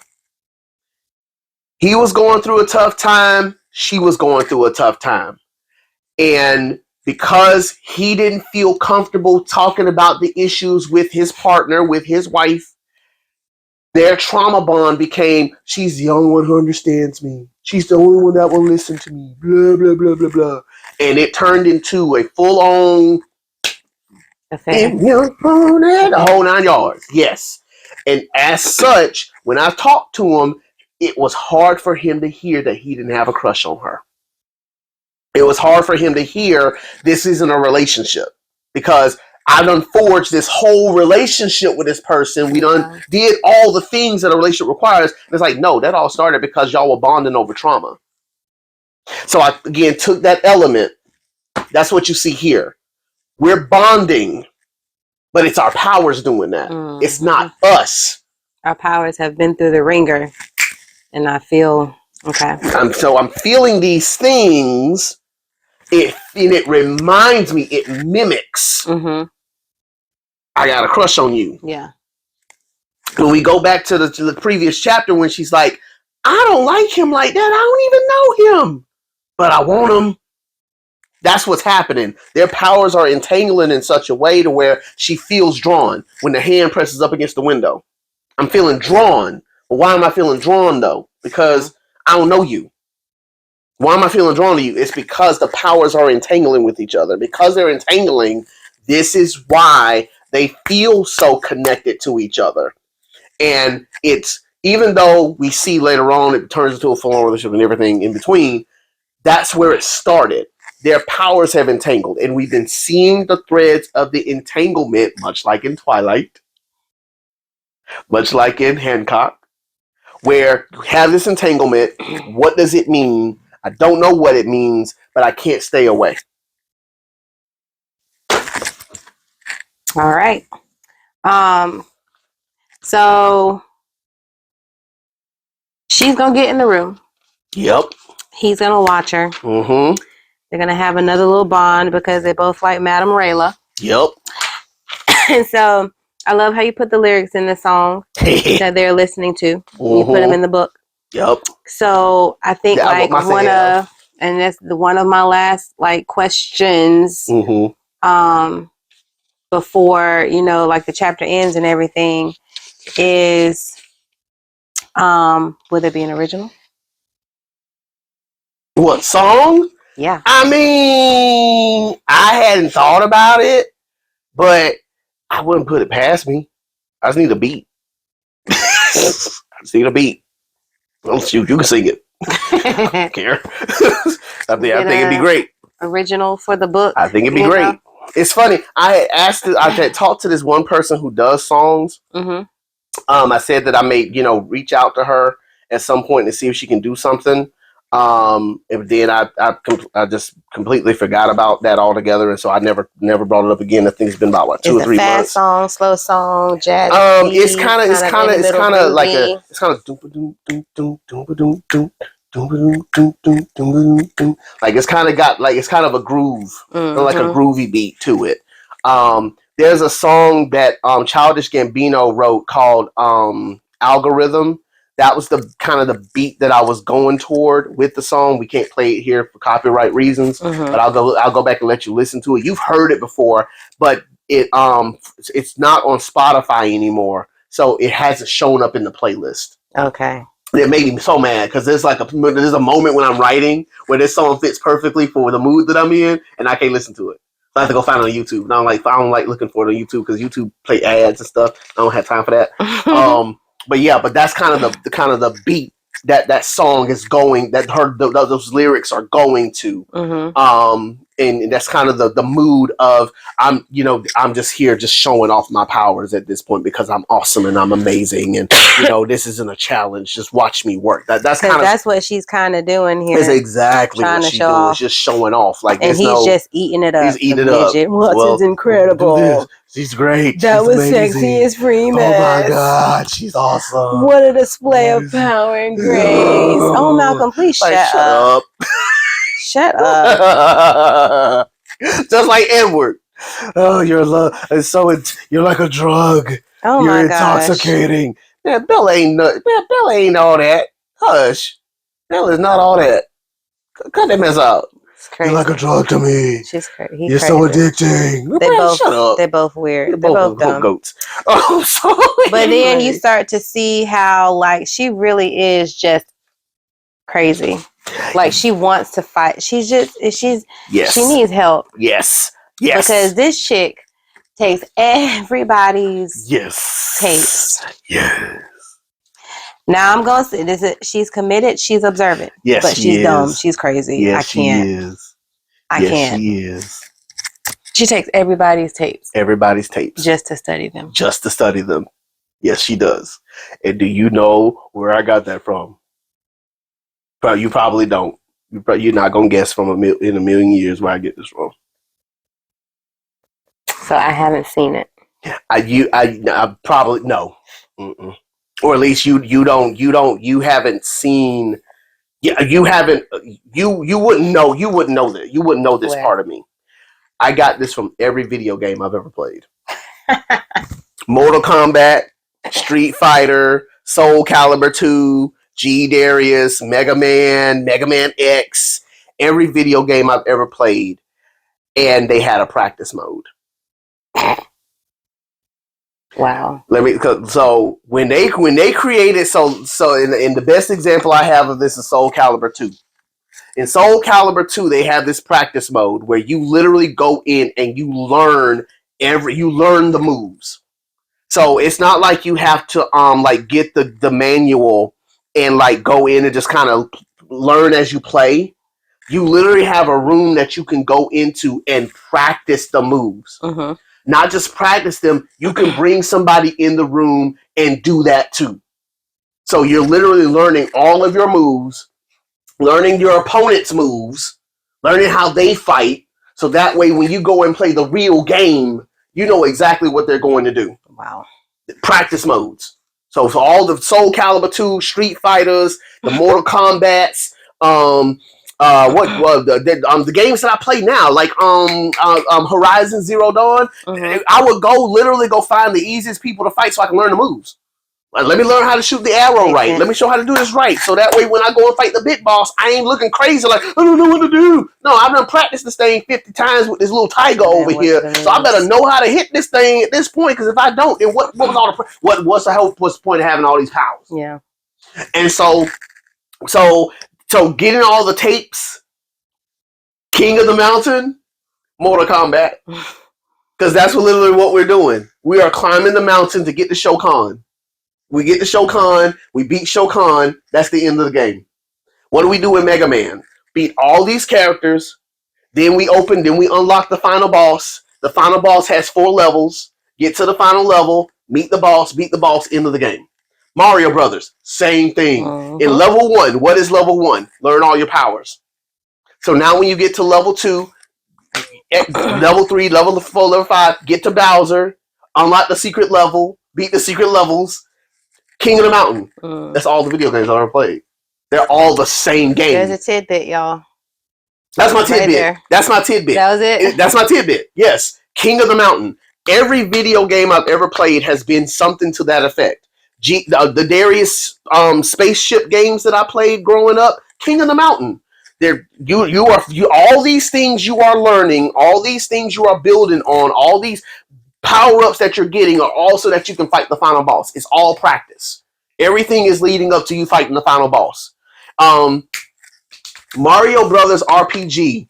He was going through a tough time. She was going through a tough time. And because he didn't feel comfortable talking about the issues with his partner, with his wife, their trauma bond became, she's the only one who understands me. She's the only one that will listen to me. Blah, blah, blah, blah, blah. And it turned into a full-on affair. The whole 9 yards. Yes. And as such, when I talked to him, it was hard for him to hear that he didn't have a crush on her. It was hard for him to hear this isn't a relationship, because I done forged this whole relationship with this person. We done did all the things that a relationship requires. And it's like, no, that all started because y'all were bonding over trauma. So I, again, took that element. That's what you see here. We're bonding, but it's our powers doing that. Mm-hmm. It's not us. Our powers have been through the ringer, and I feel, okay. So I'm feeling these things. It reminds me, it mimics. Mm-hmm. I got a crush on you. Yeah. When we go back to the previous chapter, when she's like, I don't like him like that. I don't even know him, but I want him. That's what's happening. Their powers are entangling in such a way to where she feels drawn when the hand presses up against the window. I'm feeling drawn. But why am I feeling drawn, though? Because I don't know you. Why am I feeling drawn to you? It's because the powers are entangling with each other. Because they're entangling, this is why they feel so connected to each other. And it's, even though we see later on it turns into a full-on relationship and everything in between, that's where it started. Their powers have entangled. And we've been seeing the threads of the entanglement, much like in Twilight, much like in Hancock, where you have this entanglement. What does it mean? I don't know what it means, but I can't stay away. All right. So she's gonna get in the room. Yep. He's gonna watch her. Mm-hmm. They're gonna have another little bond because they both like Madame Rayla. Yep. And so I love how you put the lyrics in the song that they're listening to. You put them in the book. Yep. So I think and that's one of my last questions. Mm-hmm. Before the chapter ends and everything is, would it be an original? What song? Yeah. I mean, I hadn't thought about it, but I wouldn't put it past me. I just need a beat. I just need a beat. Well, shoot, you can sing it. I don't care. I think it'd be great. Original for the book. I think it'd be great. It's funny. I had talked to this one person who does songs. Mm-hmm. I said that I may, reach out to her at some point to see if she can do something. And then I just completely forgot about that altogether, and so I never brought it up again. I think it's been about 2 or 3 months. Fast song, slow song, jazz. It's kind of like it's kind of like it's kind of a groove, like a groovy beat to it. There's a song that Childish Gambino wrote called Algorithm. That was the kind of the beat that I was going toward with the song. We can't play it here for copyright reasons, but I'll go back and let you listen to it. You've heard it before, but it's not on Spotify anymore, so it hasn't shown up in the playlist. Okay. It made me so mad because there's a moment when I'm writing where this song fits perfectly for the mood that I'm in, and I can't listen to it. So I have to go find it on YouTube. And I don't like looking for it on YouTube because YouTube play ads and stuff. I don't have time for that. But that's kind of the beat that song is going, that those lyrics are going to. Mm-hmm. and that's kind of the mood of I'm just here just showing off my powers at this point because I'm awesome and I'm amazing, and this isn't a challenge. Just watch me work. That's what she's kind of doing here. Is exactly what she's doing. She's just showing off. Like, and he's just eating it up. He's eating it up. Watson's incredible. She's great. That she's was amazing. sexy as Freeman. Oh my God, she's awesome. What a display of power and grace. Oh, Malcolm, please shut up. Shut up. Just like Edward. Oh, you're like a drug. Oh you're my gosh. intoxicating. Man, Bella ain't all that. Hush. Bella is not all that. Cut that mess out. You're like a drug to me. She's crazy. You're so addicting. Shut up. They're both weird. They're both dumb. Goats. Oh, so but then you start to see how like she really is just crazy. Like she wants to fight. She needs help. Yes. Because this chick takes everybody's tapes. Yes. Now I'm gonna say this: she's committed, she's observant. Yes, but she's dumb. She's crazy. Yes, I can't. She is. I can't. She is. She takes everybody's tapes. Just to study them. Yes, she does. And do you know where I got that from? You probably don't. You're not gonna guess in a million years where I get this from. So I haven't seen it. I probably no. Mm-mm. Or at least you haven't seen. Yeah, you haven't. You wouldn't know. You wouldn't know that. You wouldn't know this part of me. I got this from every video game I've ever played. Mortal Kombat, Street Fighter, Soul Calibur 2, G Darius, Mega Man X. Every video game I've ever played, and they had a practice mode. Wow. So when they created in the best example I have of this is Soul Calibur 2. In Soul Calibur 2, they have this practice mode where you literally go in and you learn the moves. So it's not like you have to get the manual and like go in and just kind of learn as you play. You literally have a room that you can go into and practice the moves. Mm-hmm. Not just practice them, you can bring somebody in the room and do that too. So you're literally learning all of your moves, learning your opponent's moves, learning how they fight. So that way when you go and play the real game, you know exactly what they're going to do. Wow. Practice modes. So for all the Soul Calibur 2, Street Fighters, the Mortal Kombats, the games that I play now, like Horizon Zero Dawn, mm-hmm. I would literally go find the easiest people to fight so I can learn the moves. Like, let me learn how to shoot the arrow right. Let me show how to do this right. So that way when I go and fight the big boss, I ain't looking crazy like, I don't know what to do. No, I've done practiced this thing 50 times with this little tiger over here. So I better know how to hit this thing at this point, because if I don't, then what's the point of having all these powers? Yeah. And so getting all the tapes, King of the Mountain, Mortal Kombat. Because that's literally what we're doing. We are climbing the mountain to get to Shao Kahn. We get to Shao Kahn, we beat Shao Kahn, that's the end of the game. What do we do in Mega Man? Beat all these characters, then we unlock the final boss. The final boss has 4 levels. Get to the final level, beat the boss, end of the game. Mario Brothers, same thing. Mm-hmm. In level 1, what is level 1? Learn all your powers. So now when you get to level 2, level 3, level 4, level 5, get to Bowser, unlock the secret level, beat the secret levels, King of the Mountain. That's all the video games I've ever played. They're all the same game. There's a tidbit, y'all. That's my tidbit. Right, that's my tidbit. That was it? That's my tidbit. Yes. King of the Mountain. Every video game I've ever played has been something to that effect. The Darius spaceship games that I played growing up, King of the Mountain. All these things you are learning, all these things you are building on, all these power-ups that you're getting are also that you can fight the final boss. It's all practice. Everything is leading up to you fighting the final boss. Mario Brothers RPG.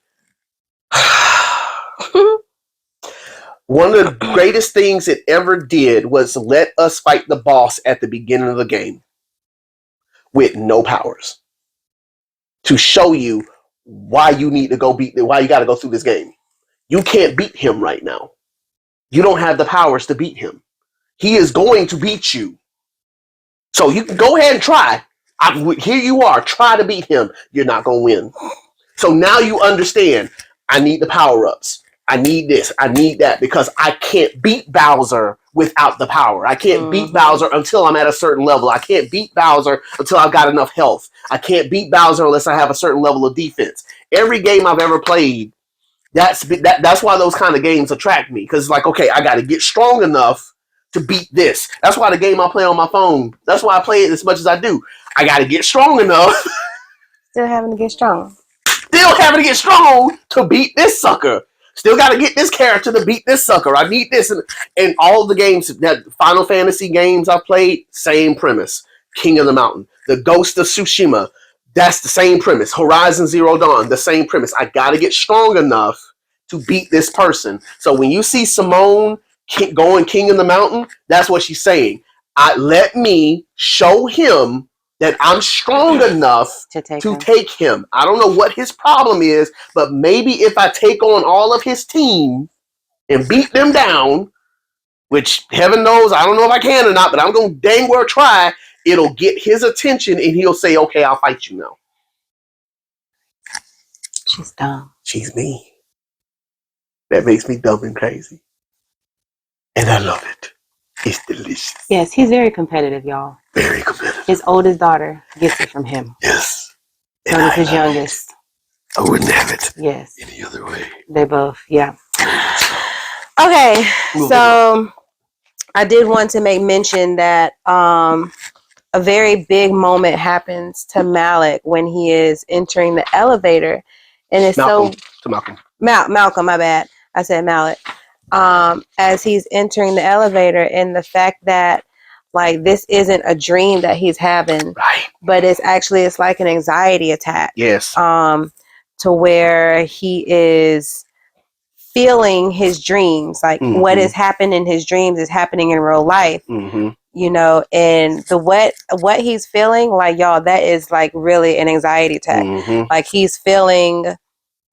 One of the greatest things it ever did was let us fight the boss at the beginning of the game with no powers. To show you why you need to why you got to go through this game. You can't beat him right now. You don't have the powers to beat him. He is going to beat you. So you can go ahead and try. Here you are. Try to beat him. You're not going to win. So now you understand, I need the power-ups. I need this. I need that because I can't beat Bowser without the power. I can't beat Bowser until I'm at a certain level. I can't beat Bowser until I've got enough health. I can't beat Bowser unless I have a certain level of defense. Every game I've ever played, that's why those kind of games attract me. Because like, okay, I got to get strong enough to beat this. That's why the game I play on my phone, that's why I play it as much as I do. I got to get strong enough. Still having to get strong. Still having to get strong to beat this sucker. Still got to get this character to beat this sucker. I need this. And all the games, that Final Fantasy games I've played, same premise. King of the Mountain. The Ghost of Tsushima, that's the same premise. Horizon Zero Dawn, the same premise. I got to get strong enough to beat this person. So when you see Simone going King of the Mountain, that's what she's saying. Let me show him that I'm strong enough to take him. I don't know what his problem is, but maybe if I take on all of his team and beat them down, which heaven knows, I don't know if I can or not, but I'm going to dang well try, it'll get his attention and he'll say, okay, I'll fight you now. She's dumb. She's me. That makes me dumb and crazy. And I love it. It's delicious. Yes, he's very competitive, y'all. Very competitive. His oldest daughter gets it from him. Yes. So does his youngest. I wouldn't have it. Yes. Any other way. They both, yeah. Okay, so I did want to make mention that a very big moment happens to Malik when he is entering the elevator. And it's Malcolm, my bad. I said Malik. As he's entering the elevator, and the fact that like this isn't a dream that he's having, right, but it's like an anxiety attack. Yes. To where he is feeling his dreams, like what has happened in his dreams is happening in real life. You know, and the what he's feeling, like y'all, that is like really an anxiety attack. Like he's feeling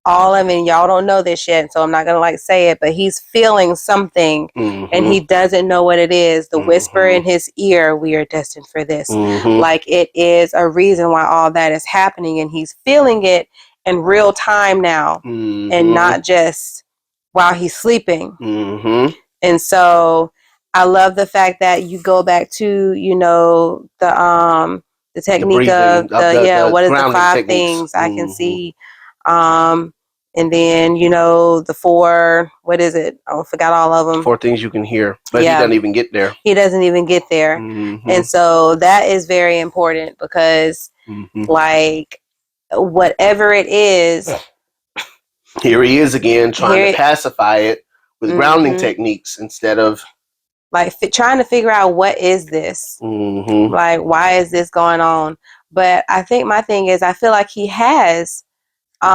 all of it, and y'all don't know this yet, so I'm not gonna like say it, but he's feeling something and he doesn't know what it is. The whisper in his ear, we are destined for this. Like it is a reason why all that is happening, and he's feeling it in real time now and not just while he's sleeping. And so I love the fact that you go back to, you know, the technique of what is the 5 things I can see. And then, you know, the 4, what is it? I forgot all of them. 4 things you can hear, but he doesn't even get there. He doesn't even get there. And so that is very important because like whatever it is. Here he is again trying to pacify it with grounding techniques instead of like trying to figure out what is this? Like, why is this going on? But I think my thing is I feel like he has you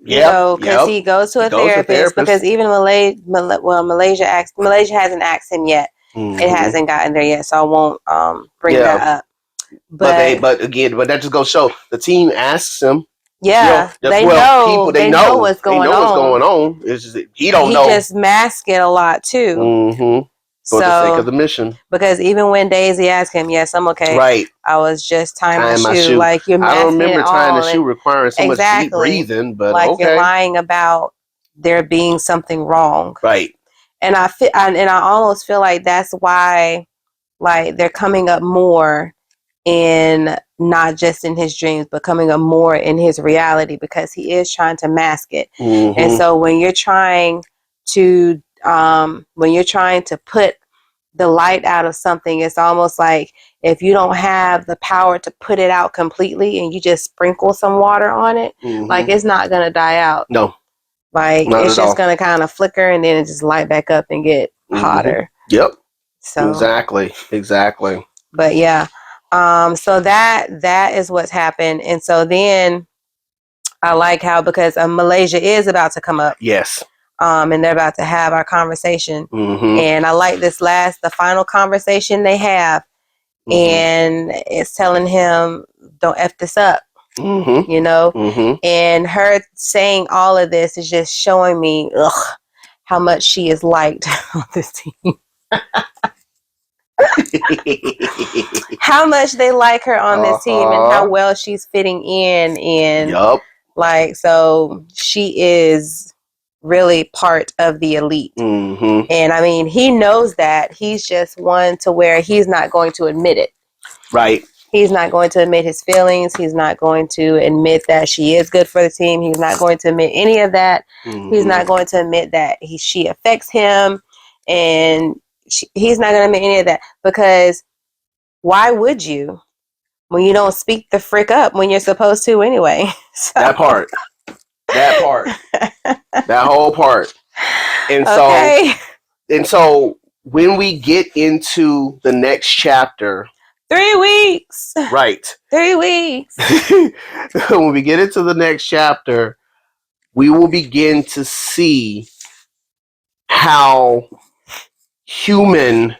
know, because he goes to a therapist because even Malaysia hasn't asked him yet. It hasn't gotten there yet, so I won't bring that up. But that just goes to show the team asks him. Yeah, they know what's going on. It's just he don't know. He just masks it a lot too. For the sake of the mission. Because even when Daisy asked him, yes, I'm okay. Right. I was just tying my shoe. Like you're masking I don't remember tying the shoe requiring so much deep exactly. breathing, but like you're lying about there being something wrong. Right. And I almost feel like that's why like they're coming up more in not just in his dreams, but coming up more in his reality because he is trying to mask it. And so when you're trying to put the light out of something, it's almost like if you don't have the power to put it out completely and you just sprinkle some water on it, like it's not going to die out. No. Like it's just going to kind of flicker and then it just light back up and get hotter. Yep. So Exactly. But yeah. So that is what's happened. And so then I like how, because Malaysia is about to come up. Yes. And they're about to have our conversation. And I like the final conversation they have. And it's telling him, don't F this up. Mm-hmm. you know? Mm-hmm. And her saying all of this is just showing me how much she is liked on this team. How much they like her on this team and how well she's fitting in. And yup. like, so she is really part of the elite. Mm-hmm. And I mean, he knows that. He's just one to where he's not going to admit it. Right. He's not going to admit his feelings. He's not going to admit that she is good for the team. He's not going to admit any of that. Mm-hmm. He's not going to admit that she affects him. And he's not going to admit any of that, because why would you when you don't speak the frick up when you're supposed to anyway? So. That part. That part. That whole part. And okay. so when we get into the next chapter, 3 weeks. right. 3 weeks. When we get into the next chapter, we will begin to see how human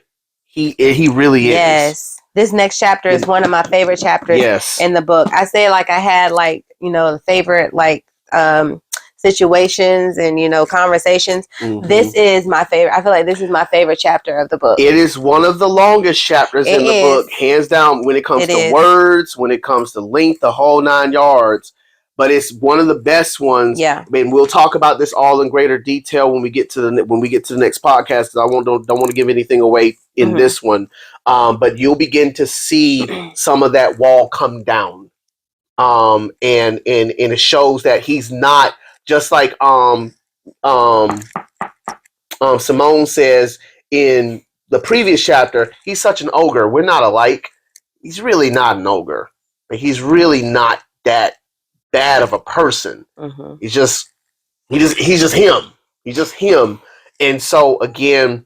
he really is. Yes. This next chapter is one of my favorite chapters in the book. I say, like, I had, like, you know, the favorite, like, situations and, you know, conversations. Mm-hmm. This is my favorite. I feel like this is my favorite chapter of the book. It is one of the longest chapters in the book, hands down, when it comes to words, when it comes to length, the whole 9 yards. But it's one of the best ones. Yeah. I mean, we'll talk about this all in greater detail when we get to the next podcast. Because I don't want to give anything away in this one. But you'll begin to see some of that wall come down. And it shows that he's not just like Simone says in the previous chapter, he's such an ogre. We're not alike. He's really not an ogre. He's really not that bad of a person. Mm-hmm. He's just him. He's just him. And so again,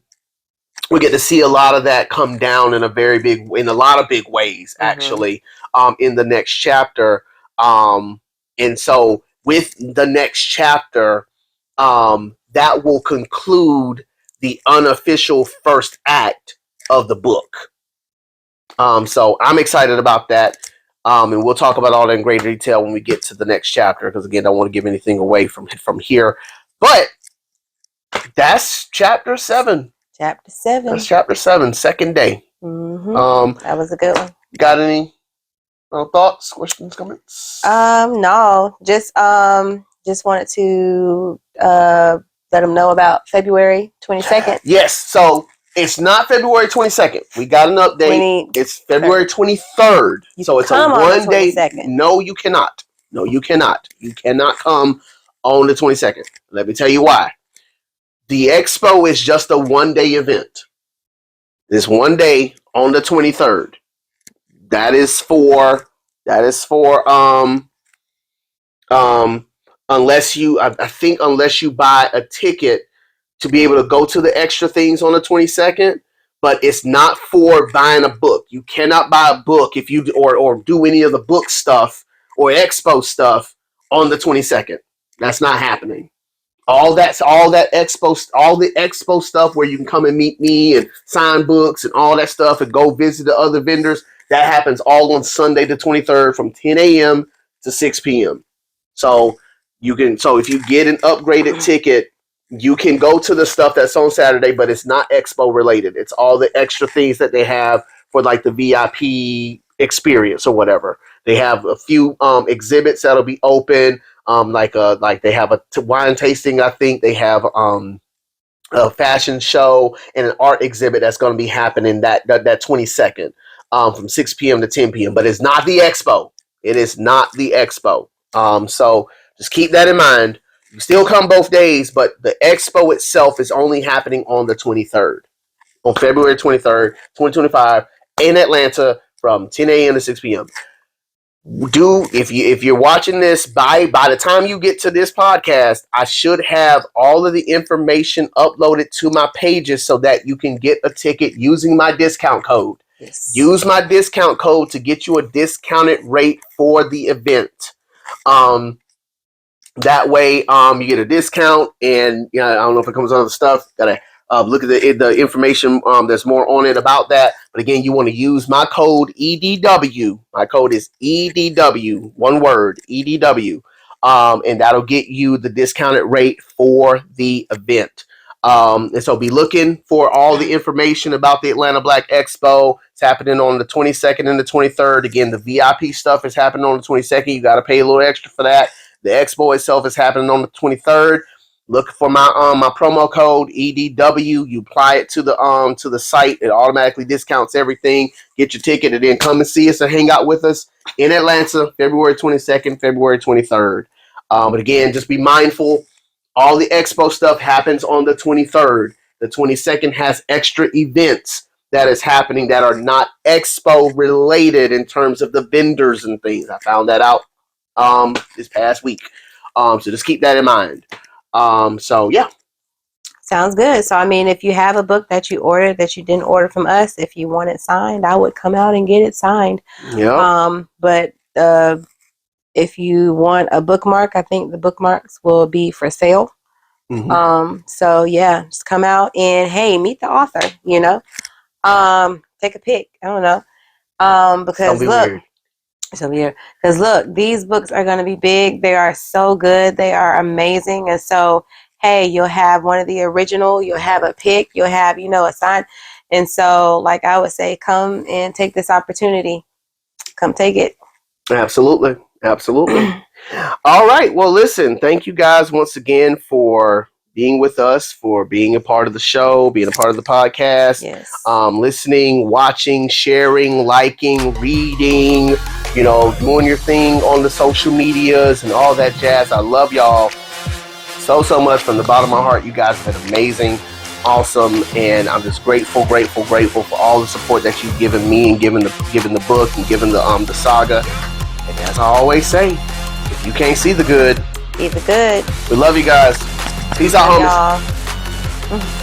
we get to see a lot of that come down in a lot of big ways, actually, in the next chapter. And so with the next chapter, that will conclude the unofficial first act of the book. So I'm excited about that. And we'll talk about all that in great detail when we get to the next chapter, because again, I don't want to give anything away from here. But that's chapter 7. Chapter 7. That's chapter 7, second day. Mm-hmm. That was a good one. Got any thoughts, questions, comments? No. Just wanted to let them know about February 22nd. Yes. So it's not February 22nd. We got an update. It's February 23rd. So it's a 1 day. No, you cannot. No, you cannot. You cannot come on the 22nd. Let me tell you why. The expo is just a 1 day event. This 1 day on the 23rd. That is for unless you buy a ticket to be able to go to the extra things on the 22nd, but it's not for buying a book. You cannot buy a book if you or do any of the book stuff or expo stuff on the 22nd. That's not happening. All the expo stuff where you can come and meet me and sign books and all that stuff and go visit the other vendors, that happens all on Sunday the 23rd from 10 a.m. to 6 p.m. So if you get an upgraded ticket, you can go to the stuff that's on Saturday, but it's not expo related. It's all the extra things that they have for like the VIP experience or whatever. They have a few exhibits that'll be open. Like they have a wine tasting. I think they have a fashion show and an art exhibit that's going to be happening that 22nd from 6 p.m. to 10 p.m. But it's not the expo. It is not the expo. So just keep that in mind. You still come both days, but the expo itself is only happening on the 23rd, on February 23rd, 2025, in Atlanta from 10 a.m. to 6 p.m. If you're watching this by the time you get to this podcast, I should have all of the information uploaded to my pages so that you can get a ticket using my discount code. Yes. Use my discount code to get you a discounted rate for the event. That way, you get a discount, and I don't know if it comes with other stuff. Got Look at the information. There's more on it about that. But again, you want to use my code EDW. My code is EDW. One word, EDW. And that'll get you the discounted rate for the event. And so be looking for all the information about the Atlanta Black Expo. It's happening on the 22nd and the 23rd. Again, the VIP stuff is happening on the 22nd. You got to pay a little extra for that. The expo itself is happening on the 23rd. Look for my promo code EDW. You apply it to the site. It automatically discounts everything. Get your ticket and then come and see us and hang out with us in Atlanta, February 22nd, February 23rd. But again, just be mindful. All the expo stuff happens on the 23rd. The 22nd has extra events that is happening that are not expo related in terms of the vendors and things. I found that out this past week. So just keep that in mind. So yeah. Sounds good. So I mean, if you have a book that you ordered that you didn't order from us, if you want it signed, I would come out and get it signed. Yeah. But if you want a bookmark, I think the bookmarks will be for sale. Mm-hmm. So yeah, just come out and hey, meet the author, you know. Take a pic. I don't know. Because look, so weird. Because look, these books are gonna be big. They are so good, they are amazing. And so hey, you'll have one of the original, you'll have a pic, you'll have, you know, a sign. And so like I would say, come and take this opportunity. Come take it. Absolutely. All right. Well, listen, thank you guys once again for being with us, for being a part of the show, being a part of the podcast. Yes. Listening, watching, sharing, liking, reading, you know, doing your thing on the social medias and all that jazz. I love y'all so much from the bottom of my heart. You guys have been amazing, awesome, and I'm just grateful for all the support that you've given me and given the book and given the saga. And as I always say, if you can't see the good, be the good. We love you guys. Peace out, homies. Y'all.